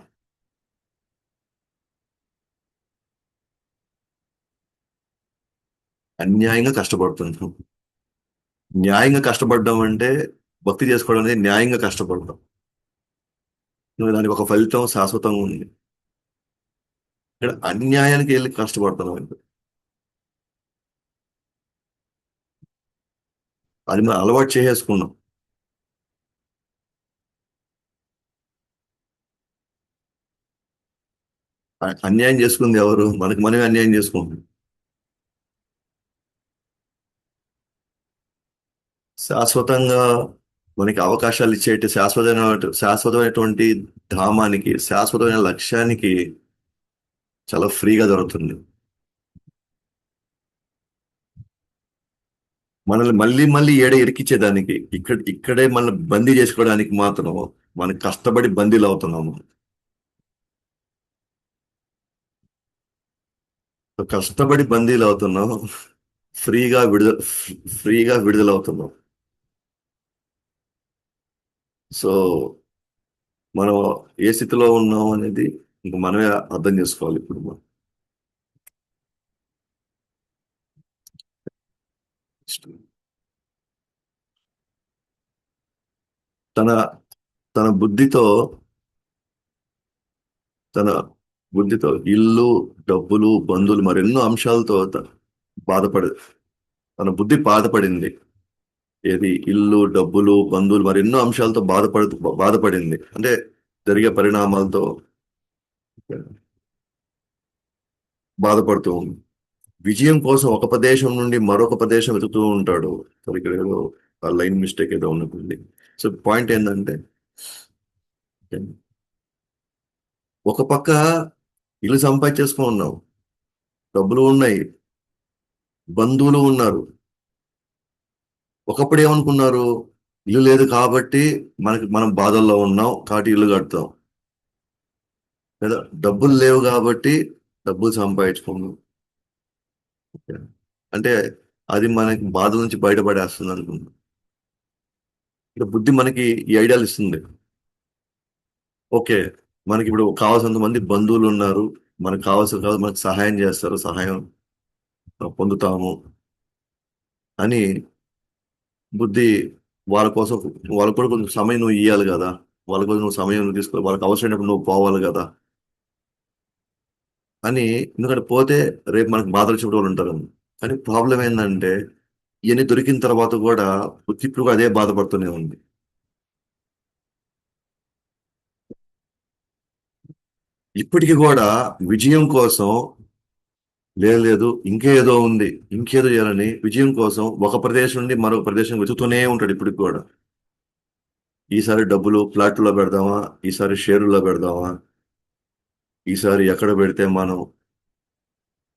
అన్యాయంగా కష్టపడుతున్నాం. న్యాయంగా కష్టపడడం అంటే భక్తి చేసుకోవడం అనేది న్యాయంగా కష్టపడడం. నువ్వు దానికి ఒక ఫలితం శాశ్వతంగా ఉంది. ఇక్కడ అన్యాయానికి వెళ్ళి కష్టపడుతున్నాం అంటే అది మనం అలవాటు చేసేసుకున్నాం. అన్యాయం చేసుకుంది ఎవరు? మనకి మనమే అన్యాయం చేసుకుంటాం. శాశ్వతంగా మనకి అవకాశాలు ఇచ్చేటి శాశ్వతమైనటువంటి ధామానికి, శాశ్వతమైన లక్ష్యానికి చాలా ఫ్రీగా దొరుకుతుంది. మనల్ని మళ్ళీ మళ్ళీ ఇరికిచ్చేదానికి, ఇక్కడే మన బందీ చేసుకోవడానికి మాత్రం మనం కష్టపడి బందీలు అవుతున్నాము. కష్టపడి బందీలు అవుతున్నాం. ఫ్రీగా విడుదల ఫ్రీగా విడుదలవుతున్నాం. సో మనం ఏ స్థితిలో ఉన్నాం అనేది ఇంక మనమే అర్థం చేసుకోవాలి ఇప్పుడు మనం. తన తన బుద్ధితో తన బుద్ధితో ఇల్లు, డబ్బులు, బంధువులు మరెన్నో అంశాలతో బాధపడి తన బుద్ధి బాధపడింది. ఏది ఇల్లు, డబ్బులు, బంధువులు మరెన్నో అంశాలతో బాధపడింది అంటే జరిగే పరిణామాలతో బాధపడుతూ ఉంది. విజయం కోసం ఒక ప్రదేశం నుండి మరొక ప్రదేశం వెతుకుతూ ఉంటాడు. మరి ఇక్కడ ఏదో ఆ లైన్ మిస్టేక్ ఏదో ఉన్నట్టుంది. సో పాయింట్ ఏంటంటే ఒక పక్క ఇల్లు సంపాదించేసుకుని ఉన్నావు, డబ్బులు ఉన్నాయి, బంధువులు ఉన్నారు. ఒకప్పుడు ఏమనుకున్నారు? ఇల్లు లేదు కాబట్టి మనం బాధల్లో ఉన్నాం కాబట్టి ఇల్లు కడతాం, లేదా డబ్బులు లేవు కాబట్టి డబ్బులు సంపాదించుకున్నాం. అంటే అది మనకి బాధ నుంచి బయటపడేస్తుంది అనుకుంటున్నాం. ఇక బుద్ధి మనకి ఈ ఐడియాలు ఇస్తుంది. ఓకే, మనకి ఇప్పుడు కావాల్సినంత మంది బంధువులు ఉన్నారు, మనకు కావాల్సిన కాదు మనకు సహాయం చేస్తారు, సహాయం పొందుతాము అని బుద్ధి వాళ్ళ కోసం, వాళ్ళకు కూడా కొంచెం సమయం నువ్వు ఇవ్వాలి కదా, వాళ్ళ కోసం నువ్వు సమయం తీసుకోవాలి, వాళ్ళకి అవసరమైనప్పుడు నువ్వు పోవాలి కదా అని. ఎందుకంటే పోతే రేపు మనకు బాధలు చెప్పే వాళ్ళు ఉంటారు. కానీ ప్రాబ్లం ఏంటంటే ఇవన్నీ దొరికిన తర్వాత కూడా బుద్ధి ఇప్పుడు కూడా అదే బాధపడుతూనే ఉంది. ఇప్పటికీ కూడా విజయం కోసం లేదు లేదు ఇంకేదో ఉంది, ఇంకేదో చేయాలని విజయం కోసం ఒక ప్రదేశం నుండి మరొక ప్రదేశం వెతుకుతూనే ఉంటాడు ఇప్పటికి కూడా. ఈసారి డబ్బులు ఫ్లాట్లో పెడదామా, ఈసారి షేర్లో పెడదామా, ఈసారి ఎక్కడ పెడితే మనం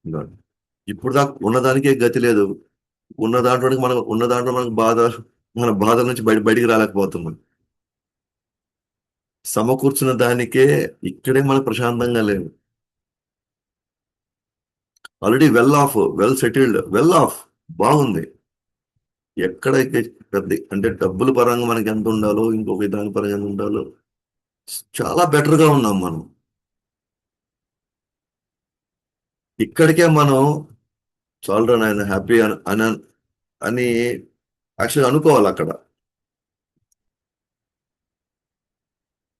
ఉన్నాడు. ఇప్పుడు దాకా ఉన్నదానికే గతి లేదు. ఉన్న దాంట్లో మనకు బాధ, మన బాధ నుంచి బయటికి రాలేకపోతున్నాం. సమకూర్చున్న దానికే ఇక్కడే మనకు ప్రశాంతంగా లేదు. Already well of, well settled, well of, బాగుంది. ఎక్కడైతే పెద్ద అంటే డబ్బుల పరంగా మనకి ఎంత ఉండాలో, ఇంకొక దాని పరంగా ఎంత ఉండాలో చాలా బెటర్ గా ఉన్నాం మనం. ఇక్కడికే మనం చాలరా నాయన హ్యాపీ అని యాక్చువల్గా అనుకోవాలి అక్కడ.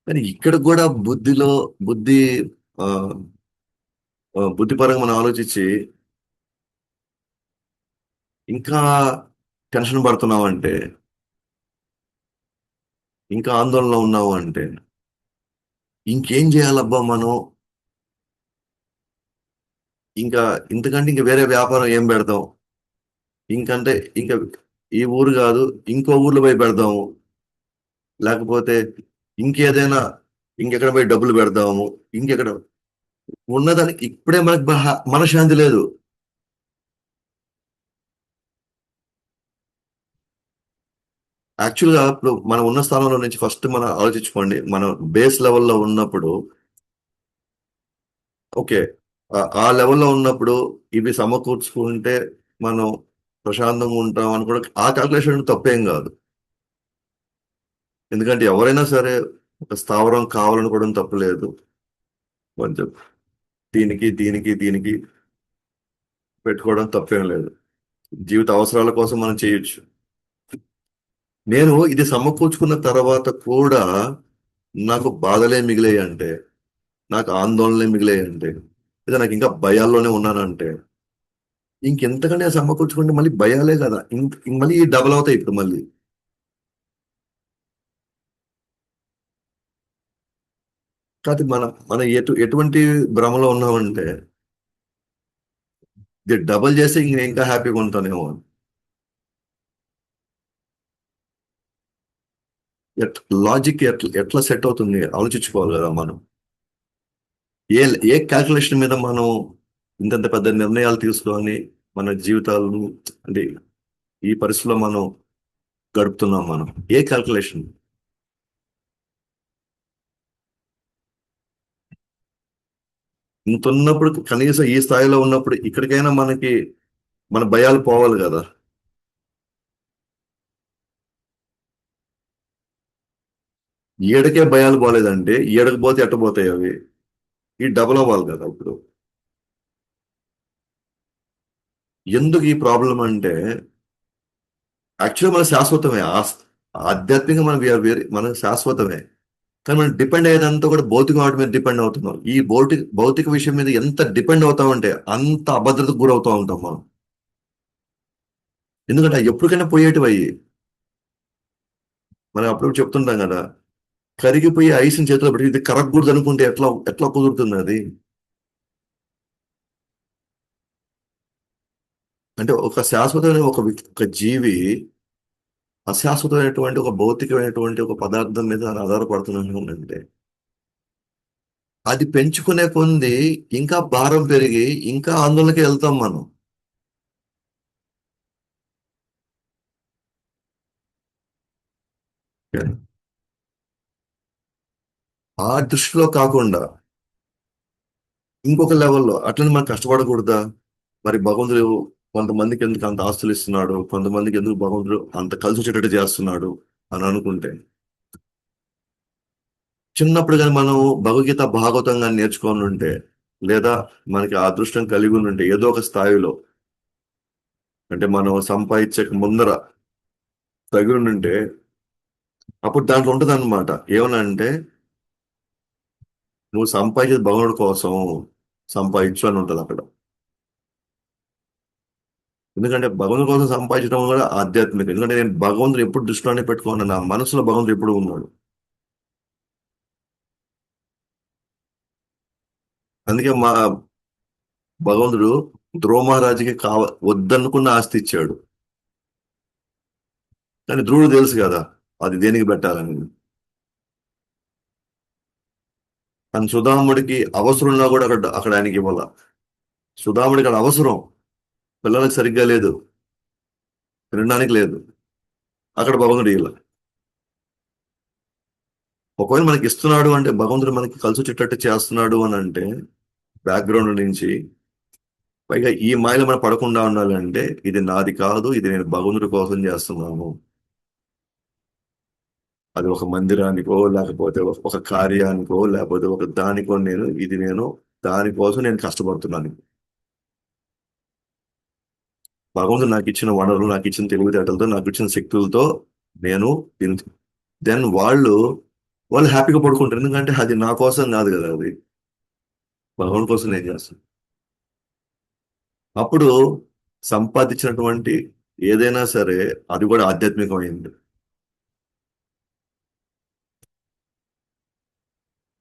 కానీ ఇక్కడ కూడా బుద్ధి ఆ, బుద్ధిపరంగా మనం ఆలోచించి ఇంకా టెన్షన్ పడుతున్నాం అంటే, ఇంకా ఆందోళనలో ఉన్నావు అంటే, ఇంకేం చేయాలబ్బా మనం, ఇంకా ఇంతకంటే ఇంకా వేరే వ్యాపారం ఏం పెడదాం, ఇంకంటే ఇంకా ఈ ఊరు కాదు ఇంకో ఊర్లో పోయి పెడదాము, లేకపోతే ఇంకేదైనా ఇంకెక్కడ పోయి డబ్బులు పెడదాము, ఇంకెక్కడ ఉన్నదానికి ఇప్పుడే మనకు మనశ్శాంతి లేదు. యాక్చువల్గా ఇప్పుడు మనం ఉన్న స్థానంలో నుంచి ఫస్ట్ మనం ఆలోచించుకోండి. మనం బేస్ లెవెల్లో ఉన్నప్పుడు ఓకే, ఆ లెవెల్లో ఉన్నప్పుడు ఇవి సమకూర్చుకుంటే మనం ప్రశాంతంగా ఉంటాం అని కూడా ఆ క్యాల్కులేషన్ తప్పేం కాదు. ఎందుకంటే ఎవరైనా సరే ఒక స్థావరం కావాలనుకోవడం తప్పులేదు. కొంచెం దీనికి దీనికి దీనికి పెట్టుకోవడం తప్పేం లేదు. జీవిత అవసరాల కోసం మనం చేయొచ్చు. నేను ఇది సమకూర్చుకున్న తర్వాత కూడా నాకు బాధలే మిగిలాయి అంటే, నాకు ఆందోళనలే మిగిలాయి అంటే, లేదా నాకు ఇంకా భయాల్లోనే ఉన్నానంటే, ఇంకెంతకంటే సమకూర్చుకుంటే మళ్ళీ భయాలే కదా, ఇంక మళ్ళీ డబల్ అవుతాయి ఇప్పుడు మళ్ళీ. కాదు మనం ఎటువంటి భ్రమలో ఉన్నామంటే, ఇది డబల్ చేస్తే ఇంక నేను ఇంకా హ్యాపీగా ఉంటానేమో అని. లాజిక్ ఎట్లా సెట్ అవుతుంది ఆలోచించుకోవాలి కదా మనం. ఏ ఏ క్యాల్కులేషన్ మీద మనం ఇంతంత పెద్ద నిర్ణయాలు తీసుకొని మన జీవితాలను అంటే ఈ పరిస్థితిలో మనం గడుపుతున్నాం మనం. ఏ క్యాల్కులేషన్ ఇంత ఉన్నప్పుడు, కనీసం ఈ స్థాయిలో ఉన్నప్పుడు ఇక్కడికైనా మనకి మన భయాలు పోవాలి కదా. ఏడకే భయాలు పోలేదంటే ఏడకు పోతే ఎట్టబోతాయి అవి, ఈ డబల్ అవ్వాలి కదా ఇప్పుడు. ఎందుకు ఈ ప్రాబ్లం అంటే, యాక్చువల్గా మన శాశ్వతమే ఆధ్యాత్మికంగా మనం మన శాశ్వతమే. కానీ మనం డిపెండ్ అయ్యేదంతా కూడా భౌతిక వాటి మీద డిపెండ్ అవుతున్నాం. ఈ భౌతిక విషయం మీద ఎంత డిపెండ్ అవుతామంటే అంత అభద్రతకు గురవుతూ ఉంటాం మనం. ఎందుకంటే అవి ఎప్పటికైనా పోయేటివి అయ్యి. మనం అప్పుడు చెప్తుంటాం కదా, కరిగిపోయి ఐస్ని చేతిలో పెట్టి ఇది కరగకూడదు అనుకుంటే ఎట్లా ఎట్లా కుదురుతుంది అది. అంటే ఒక శాశ్వతమైన ఒక జీవి అశాశ్వతమైనటువంటి ఒక భౌతికమైనటువంటి ఒక పదార్థం మీద ఆధారపడుతున్నాను అంటే, అది పెంచుకునే కొంది ఇంకా భారం పెరిగి ఇంకా ఆందోళనకి వెళ్తాం మనం. ఆ దృష్టిలో కాకుండా ఇంకొక లెవెల్లో అట్లనే మనం కష్టపడకూడదా? మరి భగవంతుడు కొంతమందికి ఎందుకు అంత ఆస్తులు ఇస్తున్నాడు, కొంతమందికి ఎందుకు భగవంతుడు అంత కలిసి వచ్చేటట్టు చేస్తున్నాడు అని అనుకుంటే, చిన్నప్పుడు కానీ మనం భగవద్గీత భాగవతం కానీ నేర్చుకొని ఉంటే, లేదా మనకి ఆ అదృష్టం కలిగి ఉంటే ఏదో ఒక స్థాయిలో, అంటే మనం సంపాదించక ముందర తగిలి ఉంటే, అప్పుడు దాంట్లో ఉంటుంది అనమాట. ఏమనంటే, నువ్వు సంపాదించేది భగవానుడి కోసం సంపాదించు అని ఉంటుంది అక్కడ. ఎందుకంటే భగవంతుడి కోసం సంపాదించడం కూడా ఆధ్యాత్మిక. ఎందుకంటే నేను భగవంతుడు ఎప్పుడు దృష్టిలోనే పెట్టుకున్నాను, నా మనసులో భగవంతుడు ఎప్పుడు ఉన్నాడు. అందుకే భగవంతుడు ధ్రువ మహారాజుకి వద్దనుకున్న ఆస్తి ఇచ్చాడు. కానీ ధ్రువుడు తెలుసు కదా అది దేనికి పెట్టాలని. కానీ సుధాముడికి అవసరం ఉన్నా కూడా అక్కడ ఆయనకి ఇవ్వాల. సుధాముడికి అది అవసరం. పిల్లలకు సరిగ్గా లేదు, తినడానికి లేదు. అక్కడ భగవంతుడు ఇలా ఒకవేళ మనకి ఇస్తున్నాడు అంటే, భగవంతుడు మనకి కలిసి వచ్చేటట్టు చేస్తున్నాడు అని అంటే, బ్యాక్గ్రౌండ్ నుంచి, పైగా ఈ మాయలో మనం పడకుండా ఉండాలంటే, ఇది నాది కాదు, ఇది నేను భగవంతుడి కోసం చేస్తున్నాను. అది ఒక మందిరానికో, లేకపోతే ఒక కార్యానికో, లేకపోతే ఒక దానికో, నేను దానికోసం నేను కష్టపడుతున్నాను. భగవంతుడు నాకు ఇచ్చిన వనరులు, నాకు ఇచ్చిన తెలివితేటలతో, నాకు ఇచ్చిన శక్తులతో నేను దెన్ వాళ్ళు హ్యాపీగా పడుకుంటారు. ఎందుకంటే అది నా కోసం కాదు కదా, అది భగవంతుడి కోసం నేను చేస్తాను. అప్పుడు సంపాదించినటువంటి ఏదైనా సరే అది కూడా ఆధ్యాత్మికమైంది,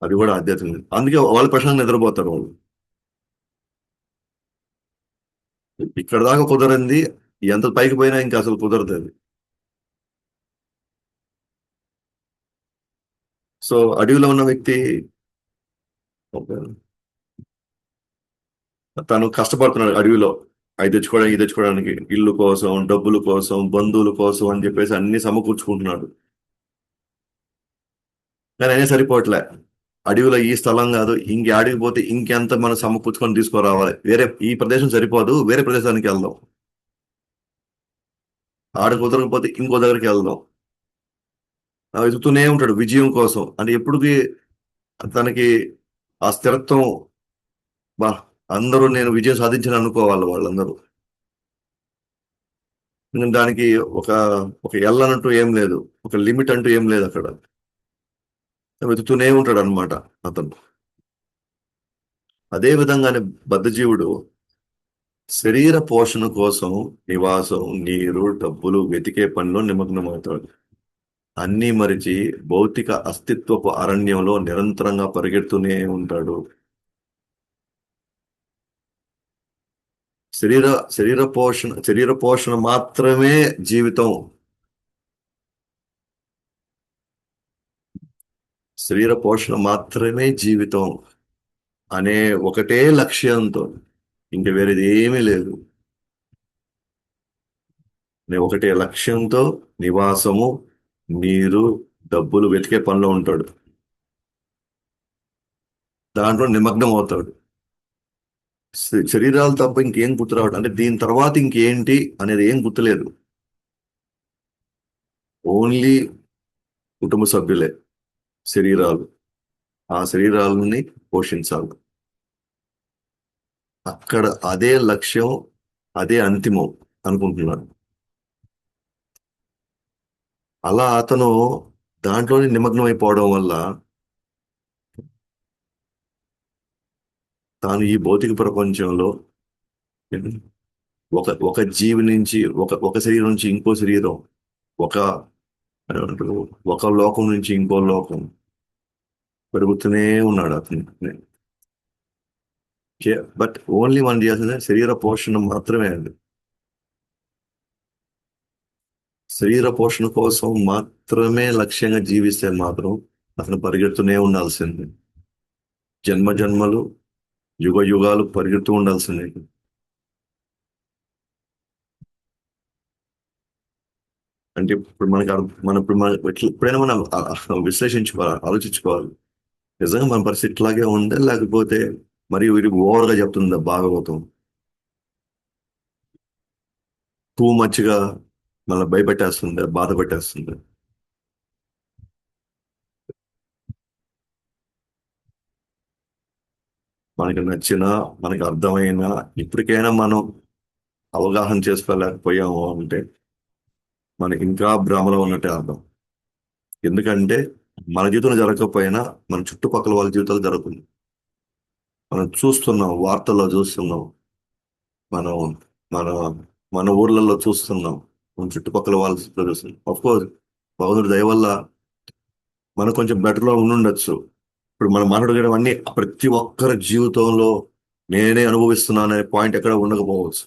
అది కూడా ఆధ్యాత్మికం. అందుకే వాళ్ళు ప్రశాంతంగా నిద్రపోతారు వాళ్ళు. ఇక్కడ దాకా కుదరింది, ఎంత పైకి పోయినా ఇంకా అసలు కుదరదు అది. సో అడవిలో ఉన్న వ్యక్తి తను కష్టపడుతున్నాడు అడవిలో, అవి తెచ్చుకోవడానికి, ఇది తెచ్చుకోవడానికి, ఇల్లు కోసం, డబ్బుల కోసం, బంధువుల కోసం అని చెప్పేసి అన్ని సమకూర్చుకుంటున్నాడు. కానీ అయినా సరిపోవట్లే. అడవిలో ఈ స్థలం కాదు, ఇంక అడవికి పోతే ఇంకెంత మనం సమకూర్చుకొని తీసుకురావాలి, వేరే ఈ ప్రదేశం సరిపోదు, వేరే ప్రదేశానికి వెళ్దాం, ఆడ కుదరకపోతే ఇంకో దగ్గరికి వెళ్దాం. వెతుకుతూనే ఉంటాడు విజయం కోసం. అంటే ఎప్పటికీ తనకి ఆ స్థిరత్వం, బా అందరూ నేను విజయం సాధించాను అనుకోవాలి వాళ్ళందరూ. దానికి ఒక ఒక ఎల్ అంటూ ఏం లేదు, ఒక లిమిట్ అంటూ ఏం లేదు అక్కడ. వెతుకుతూనే ఉంటాడు అనమాట అతను. అదే విధంగానే బద్ధజీవుడు శరీర పోషణ కోసం నివాసం, నీరు, డబ్బులు వెతికే పనిలో నిమగ్నమవుతాడు. అన్నీ మరిచి భౌతిక అస్తిత్వపు అరణ్యంలో నిరంతరంగా పరిగెడుతూనే ఉంటాడు. శరీర శరీర పోషణ మాత్రమే జీవితం. శరీర పోషణ మాత్రమే జీవితం అనే ఒకటే లక్ష్యంతో, ఇంక వేరేది ఏమీ లేదు, ఒకటే లక్ష్యంతో నివాసము, నీరు, డబ్బులు వెతికే పనిలో ఉంటాడు. దాంట్లో నిమగ్నం అవుతాడు. శరీరాలు తప్ప ఇంకేం గుర్తురావడం అంటే, దీని తర్వాత ఇంకేంటి అనేది ఏం గుర్తులేదు. ఓన్లీ కుటుంబ సభ్యులే శరీరాలు. ఆ శరీరాలని పోషించాలి. అక్కడ అదే లక్ష్యం, అదే అంతిమం అనుకుంటున్నాడు. అలా అతను దాంట్లోనే నిమగ్నం అయిపోవడం వల్ల తాను ఈ భౌతిక ప్రపంచంలో ఒక ఒక జీవి నుంచి, ఒక శరీరం నుంచి ఇంకో శరీరం, ఒక ఏమంటారు, ఒక లోకం నుంచి ఇంకో లోకం పెరుగుతూనే ఉన్నాడు అతను. బట్ ఓన్లీ మనం చేయాల్సింది శరీర పోషణ మాత్రమే అండి. శరీర పోషణ కోసం మాత్రమే లక్ష్యంగా జీవిస్తే మాత్రం అతను పరిగెడుతూనే ఉండాల్సింది. జన్మ జన్మలు, యుగ యుగాలు పరిగెడుతూ ఉండాల్సిందే. అంటే ఇప్పుడు మనకి ఎప్పుడైనా మనం విశ్లేషించుకోవాలి, ఆలోచించుకోవాలి. నిజంగా మన పరిస్థితి ఇట్లాగే ఉందా, లేకపోతే మరి వీరికి ఓవర్గా చెప్తుందా భాగవతం, టూ మచ్గా మనల్ని భయపెట్టేస్తుంది, బాధ పెట్టేస్తుంది. మనకి నచ్చిన, మనకి అర్థమైన, ఇప్పటికైనా మనం అవగాహన చేసుకోలేకపోయాము అంటే మనకి ఇంకా భ్రమలో ఉన్నట్టే అర్థం. ఎందుకంటే మన జీవితంలో జరగకపోయినా మన చుట్టుపక్కల వాళ్ళ జీవితాలు జరుగుతుంది. మనం చూస్తున్నాం, వార్తల్లో చూస్తున్నాం, మనం మన మన ఊర్లలో చూస్తున్నాం, మన చుట్టుపక్కల వాళ్ళు చూస్తున్నాం. అఫ్ కోర్స్ భగవంతుడి దయ వల్ల మనం కొంచెం బెటర్లో ఉండుండొచ్చు. ఇప్పుడు మనం మాట్లాడుకోవడం అన్ని ప్రతి ఒక్కరి జీవితంలో నేనే అనుభవిస్తున్నాను అనే పాయింట్ ఎక్కడ ఉండకపోవచ్చు.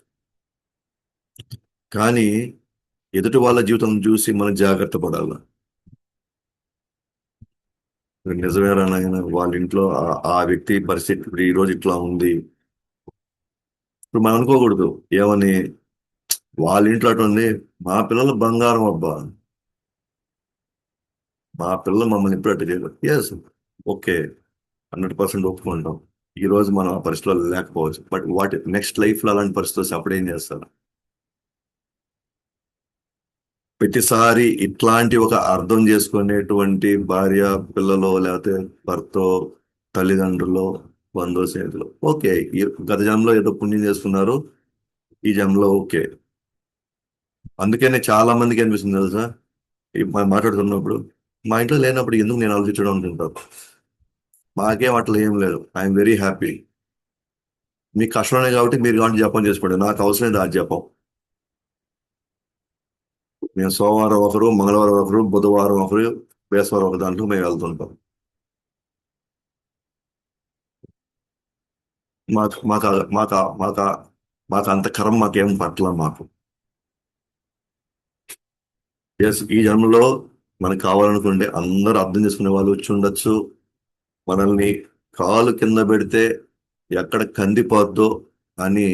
కానీ ఎదుటి వాళ్ళ జీవితం చూసి మనం జాగ్రత్త పడాలి. నిజమేరా నాయన, వాళ్ళ ఇంట్లో ఆ వ్యక్తి పరిస్థితి ఇప్పుడు ఈ రోజు ఇట్లా ఉంది, ఇప్పుడు మనం అనుకోకూడదు ఏమని, వాళ్ళ ఇంట్లో అటు ఉంది, మా పిల్లలు బంగారం అబ్బా, మా పిల్లలు మమ్మల్ని ఇప్పుడు అట్టు చేయరు. ఎస్, ఓకే, 100% ఒప్పుకుంటాం. ఈ రోజు మనం ఆ పరిస్థితిలో లేకపోవచ్చు, బట్ వాట్ నెక్స్ట్ లైఫ్ లో అలాంటి పరిస్థితి వస్తే అప్పుడు ఏం చేస్తారు? ప్రతిసారి ఇట్లాంటి ఒక అర్థం చేసుకునేటువంటి భార్య, పిల్లలో, లేకపోతే భర్త, తల్లిదండ్రులు, బంధువు, స్నేహితులు, ఓకే, ఈ గత జన్మలో ఏదో పుణ్యం చేసుకున్నారు, ఈ జన్మలో ఓకే. అందుకనే చాలా మందికి అనిపిస్తుంది తెలుసా, మనం మాట్లాడుతున్నప్పుడు, మా ఇంట్లో లేనప్పుడు ఎందుకు నేను ఆలోచించడం అనుకుంటారు. మాకేం అట్లా ఏం లేదు, ఐఎమ్ వెరీ హ్యాపీ. మీకు కష్టమే కాబట్టి మీరు కాబట్టి జపం చేసుకోండి, నాకు అవసరం లేదు ఆ జపం. మేము సోమవారం ఒకరు, మంగళవారం ఒకరు, బుధవారం ఒకరు, బేస్తవారం ఒక దాంట్లో మేము వెళ్తుంటాం. మాకు మాకు మాకు మాకు మాకు అంత కర్మ మాకేం పట్ల మాకు. ఎస్, ఈ జన్మలో మనకు కావాలనుకుంటే అందరూ అర్థం చేసుకునే వాళ్ళు వచ్చి ఉండొచ్చు. మనల్ని కాలు కింద పెడితే ఎక్కడ కందిపోద్దో అని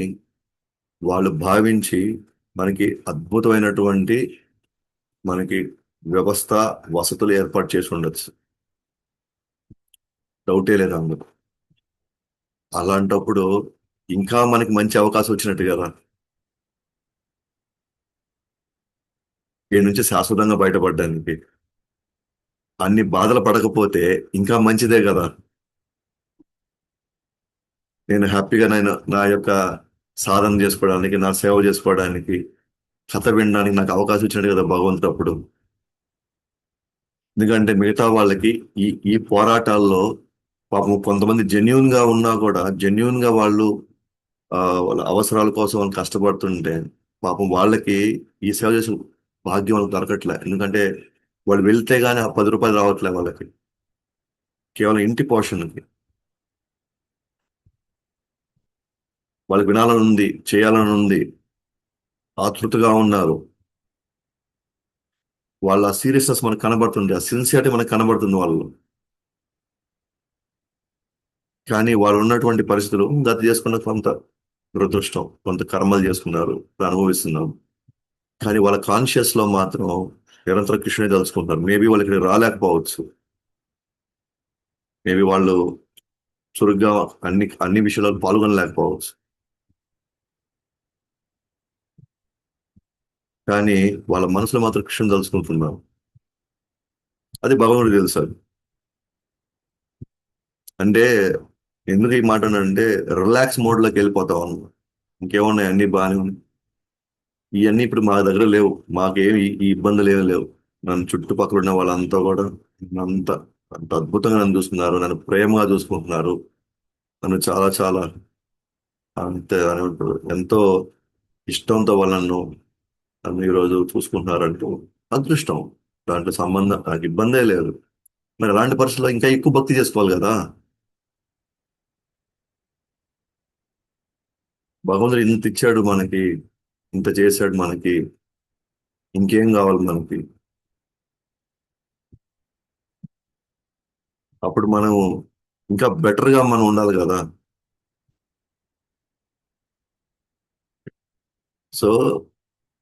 వాళ్ళు భావించి మనకి అద్భుతమైనటువంటి మనకి వ్యవస్థ, వసతులు ఏర్పాటు చేసి ఉండొచ్చు. డౌటే లేదు అందులో. అలాంటప్పుడు ఇంకా మనకి మంచి అవకాశం వచ్చినట్టు కదా, దీని నుంచి శాశ్వతంగా బయటపడడానికి. అన్ని బాధలు పడకపోతే ఇంకా మంచిదే కదా. నేను హ్యాపీగా నేను నా యొక్క సాధన చేసుకోవడానికి, నా సేవ చేసుకోవడానికి, కథ వినడానికి నాకు అవకాశం ఇచ్చినట్టు కదా భగవంతుడు అప్పుడు. ఎందుకంటే మిగతా వాళ్ళకి ఈ ఈ పోరాటాల్లో పాపం కొంతమంది జెన్యున్ గా ఉన్నా కూడా, జెన్యున్ గా వాళ్ళు ఆ, వాళ్ళ అవసరాల కోసం వాళ్ళు కష్టపడుతుంటే, పాపం వాళ్ళకి ఈ సేవ చేసే భాగ్యం వాళ్ళకి దొరకట్లే. ఎందుకంటే వాళ్ళు వెళ్తే గానీ ఆ 10 రూపాయలు రావట్లే వాళ్ళకి, కేవలం ఇంటి పోషణకి. వాళ్ళకి వినాలని ఉంది, చేయాలని ఉంది, ఆతృతగా ఉన్నారు. వాళ్ళ సీరియస్నెస్ మనకు కనబడుతుంది, ఆ సిన్సియారిటీ మనకు కనబడుతుంది వాళ్ళు. కానీ వాళ్ళు ఉన్నటువంటి పరిస్థితులు గత చేసుకున్న కొంత దురదృష్టం, కొంత కర్మలు చేసుకున్నారు, అనుభవిస్తున్నాం. కానీ వాళ్ళ కాన్షియస్ లో మాత్రం నిరంతరం కృష్ణుని తలుచుకుంటారు. మేబీ వాళ్ళు ఇక్కడ రాలేకపోవచ్చు, మేబీ వాళ్ళు చురుగ్గా అన్ని అన్ని విషయాల్లో పాల్గొనలేకపోవచ్చు. కానీ వాళ్ళ మనసులో మాత్రం కృష్ణుని తలుచుకుంటున్నారు. అది భగవానుడికి తెలుసు అది. అంటే ఎందుకు ఈ మాట అంటే రిలాక్స్ మోడ్ లోకి వెళ్ళిపోతాం అన్నమాట. ఇంకేమున్నాయి, అన్ని బాగానే ఉన్నాయి. ఇవన్నీ ఇప్పుడు మా దగ్గర లేవు, మాకేమి ఈ ఇబ్బందులు ఏమి లేవు. నన్ను చుట్టుపక్కల ఉన్న వాళ్ళంతా కూడా అంత అంత అద్భుతంగా నన్ను చూస్తున్నారు, నన్ను ప్రేమగా చూసుకుంటున్నారు. నన్ను చాలా చాలా అంతే అని ఉంటారు, ఎంతో ఇష్టంతో వాళ్ళు నన్ను ఈరోజు చూసుకుంటున్నారంటూ అదృష్టం. దాంట్లో సంబంధం నాకు ఇబ్బందే లేదు. మరి అలాంటి పరిస్థితుల్లో ఇంకా ఎక్కువ భక్తి చేసుకోవాలి కదా. భగవంతుడు ఇంత ఇచ్చాడు మనకి, ఇంత చేశాడు మనకి, ఇంకేం కావాలి మనకి? అప్పుడు మనం ఇంకా బెటర్ గా మనం ఉండాలి కదా. సో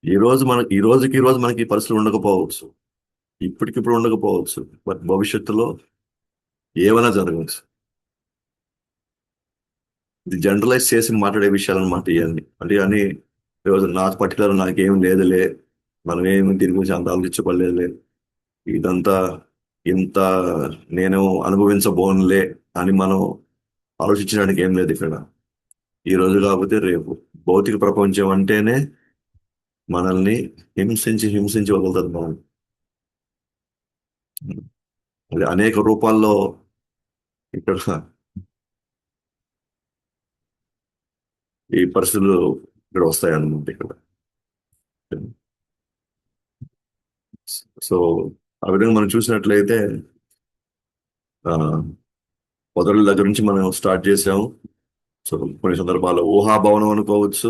ఈ రోజు మనకి ఈ పరిస్థితులు ఉండకపోవచ్చు, ఇప్పటికిప్పుడు ఉండకపోవచ్చు, బట్ భవిష్యత్తులో ఏమైనా జరగవచ్చు. ఇది జనరలైజ్ చేసి మాట్లాడే విషయాలు అనమాట ఇవన్నీ. అంటే అని ఈరోజు నాకు పర్టికులర్ నాకేం లేదులే, మనం ఏమి దీని గురించి అంత ఆలోచించబడలేదులే, ఇదంతా ఇంత నేను అనుభవించబోనులే అని మనం ఆలోచించడానికి ఏం లేదు ఇక్కడ. ఈ రోజు కాకపోతే రేపు. భౌతిక ప్రపంచం అంటేనే మనల్ని హింసించి హింసించి వదులుతుంది మనం. అది అనేక రూపాల్లో ఇక్కడ ఈ పరిస్థితులు ఇక్కడ వస్తాయి అన్నమాట ఇక్కడ. సో ఆ విధంగా మనం చూసినట్లయితే ఆ, మొదటి దగ్గర నుంచి మనం స్టార్ట్ చేసాము. సో కొన్ని సందర్భాల్లో ఊహాభవనం అనుకోవచ్చు.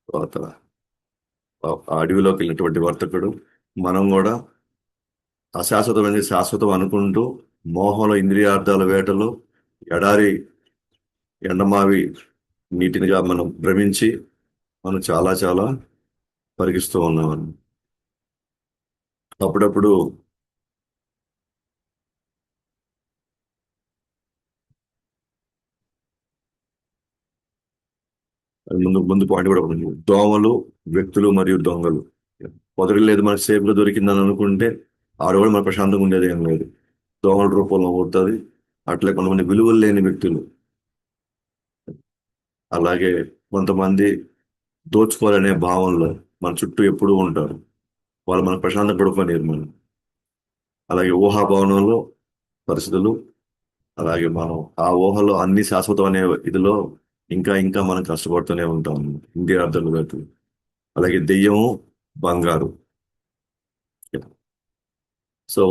తర్వాత ఆ అడవిలోకి వెళ్ళినటువంటి వర్తకుడు, మనం కూడా అశాశ్వతమైనది శాశ్వతం అనుకుంటూ మోహంలో, ఇంద్రియార్థాల వేటలో, ఎడారి ఎండమావి నీటినిగా మనం భ్రమించి మనం చాలా చాలా పరిగిస్తూ ఉన్నామని. అప్పుడప్పుడు అది ముందు ముందు పాయింట్ కూడా ఉంది. దోమలు, వ్యక్తులు మరియు దొంగలు. పొదరలేదు మనకు సేఫ్గా దొరికిందని అనుకుంటే ఆడ కూడా మన ప్రశాంతంగా ఉండేది ఏం లేదు. దోమల రూపంలో ఉంటుంది. అట్లే కొంతమంది విలువలు లేని వ్యక్తులు, అలాగే కొంతమంది దోచుకోవాలనే భావంలో మన చుట్టూ ఎప్పుడూ ఉంటారు. వాళ్ళు మన ప్రశాంత పడుకోనిరు మనం. అలాగే ఊహాభవనంలో పరిస్థితులు, అలాగే మనం ఆ ఊహలో అన్ని శాశ్వతం అనే ఇదిలో ఇంకా ఇంకా మనం కష్టపడుతూనే ఉంటాం. ఇండియా అర్థం. అలాగే దెయ్యము, బంగారు. సో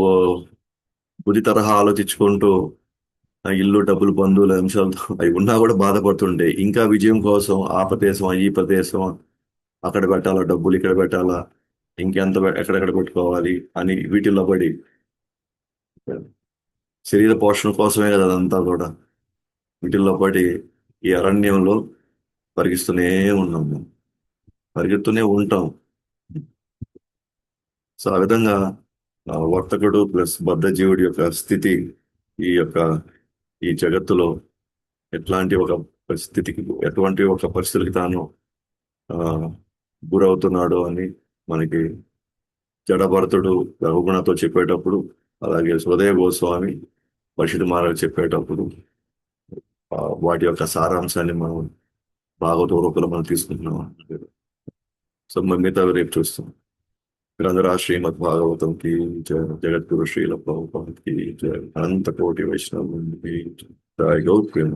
బుద్ధి తరహా ఆలోచించుకుంటూ ఆ ఇల్లు, డబ్బులు, బంధువుల అంశాలతో అవి ఉన్నా కూడా బాధపడుతుండే, ఇంకా విజయం కోసం ఆ ప్రదేశం, ఈ ప్రదేశం, అక్కడ పెట్టాలా డబ్బులు, ఇక్కడ పెట్టాలా, ఇంకెంత ఎక్కడెక్కడ పెట్టుకోవాలి అని వీటిల్లో పడి శరీర పోషణ కోసమే కదా అదంతా కూడా. వీటిల్లో పడి ఈ అరణ్యంలో పరిగిస్తూనే ఉన్నాం మేము. పరిగెడుతూనే ఉంటాం. సో ఆ విధంగా వర్తకుడు ప్లస్ బద్ధజీవుడి యొక్క స్థితి ఈ యొక్క ఈ జగత్తులో ఎట్లాంటి ఒక పరిస్థితికి, ఎటువంటి ఒక పరిస్థితికి తాను ఆ, గురవుతున్నాడు అని మనకి జడభరతుడు రఘుగుణతో చెప్పేటప్పుడు, అలాగే సుధయ గోస్వామి పరిషత్ మహారాజ్ చెప్పేటప్పుడు ఆ, వాటి యొక్క సారాంశాన్ని మనం భాగవత రూపంలో మనం తీసుకుంటున్నాం. సో మనం మిగతా రేపు చూస్తాం. గ్రంథరా శ్రీమద్ భాగవతం కి జయ. జగద్గురు శ్రీల ప్రభుపాద్ కి జయ. అనంత కోటి వైష్ణవునికి జయ. గౌర్ ప్రేమ.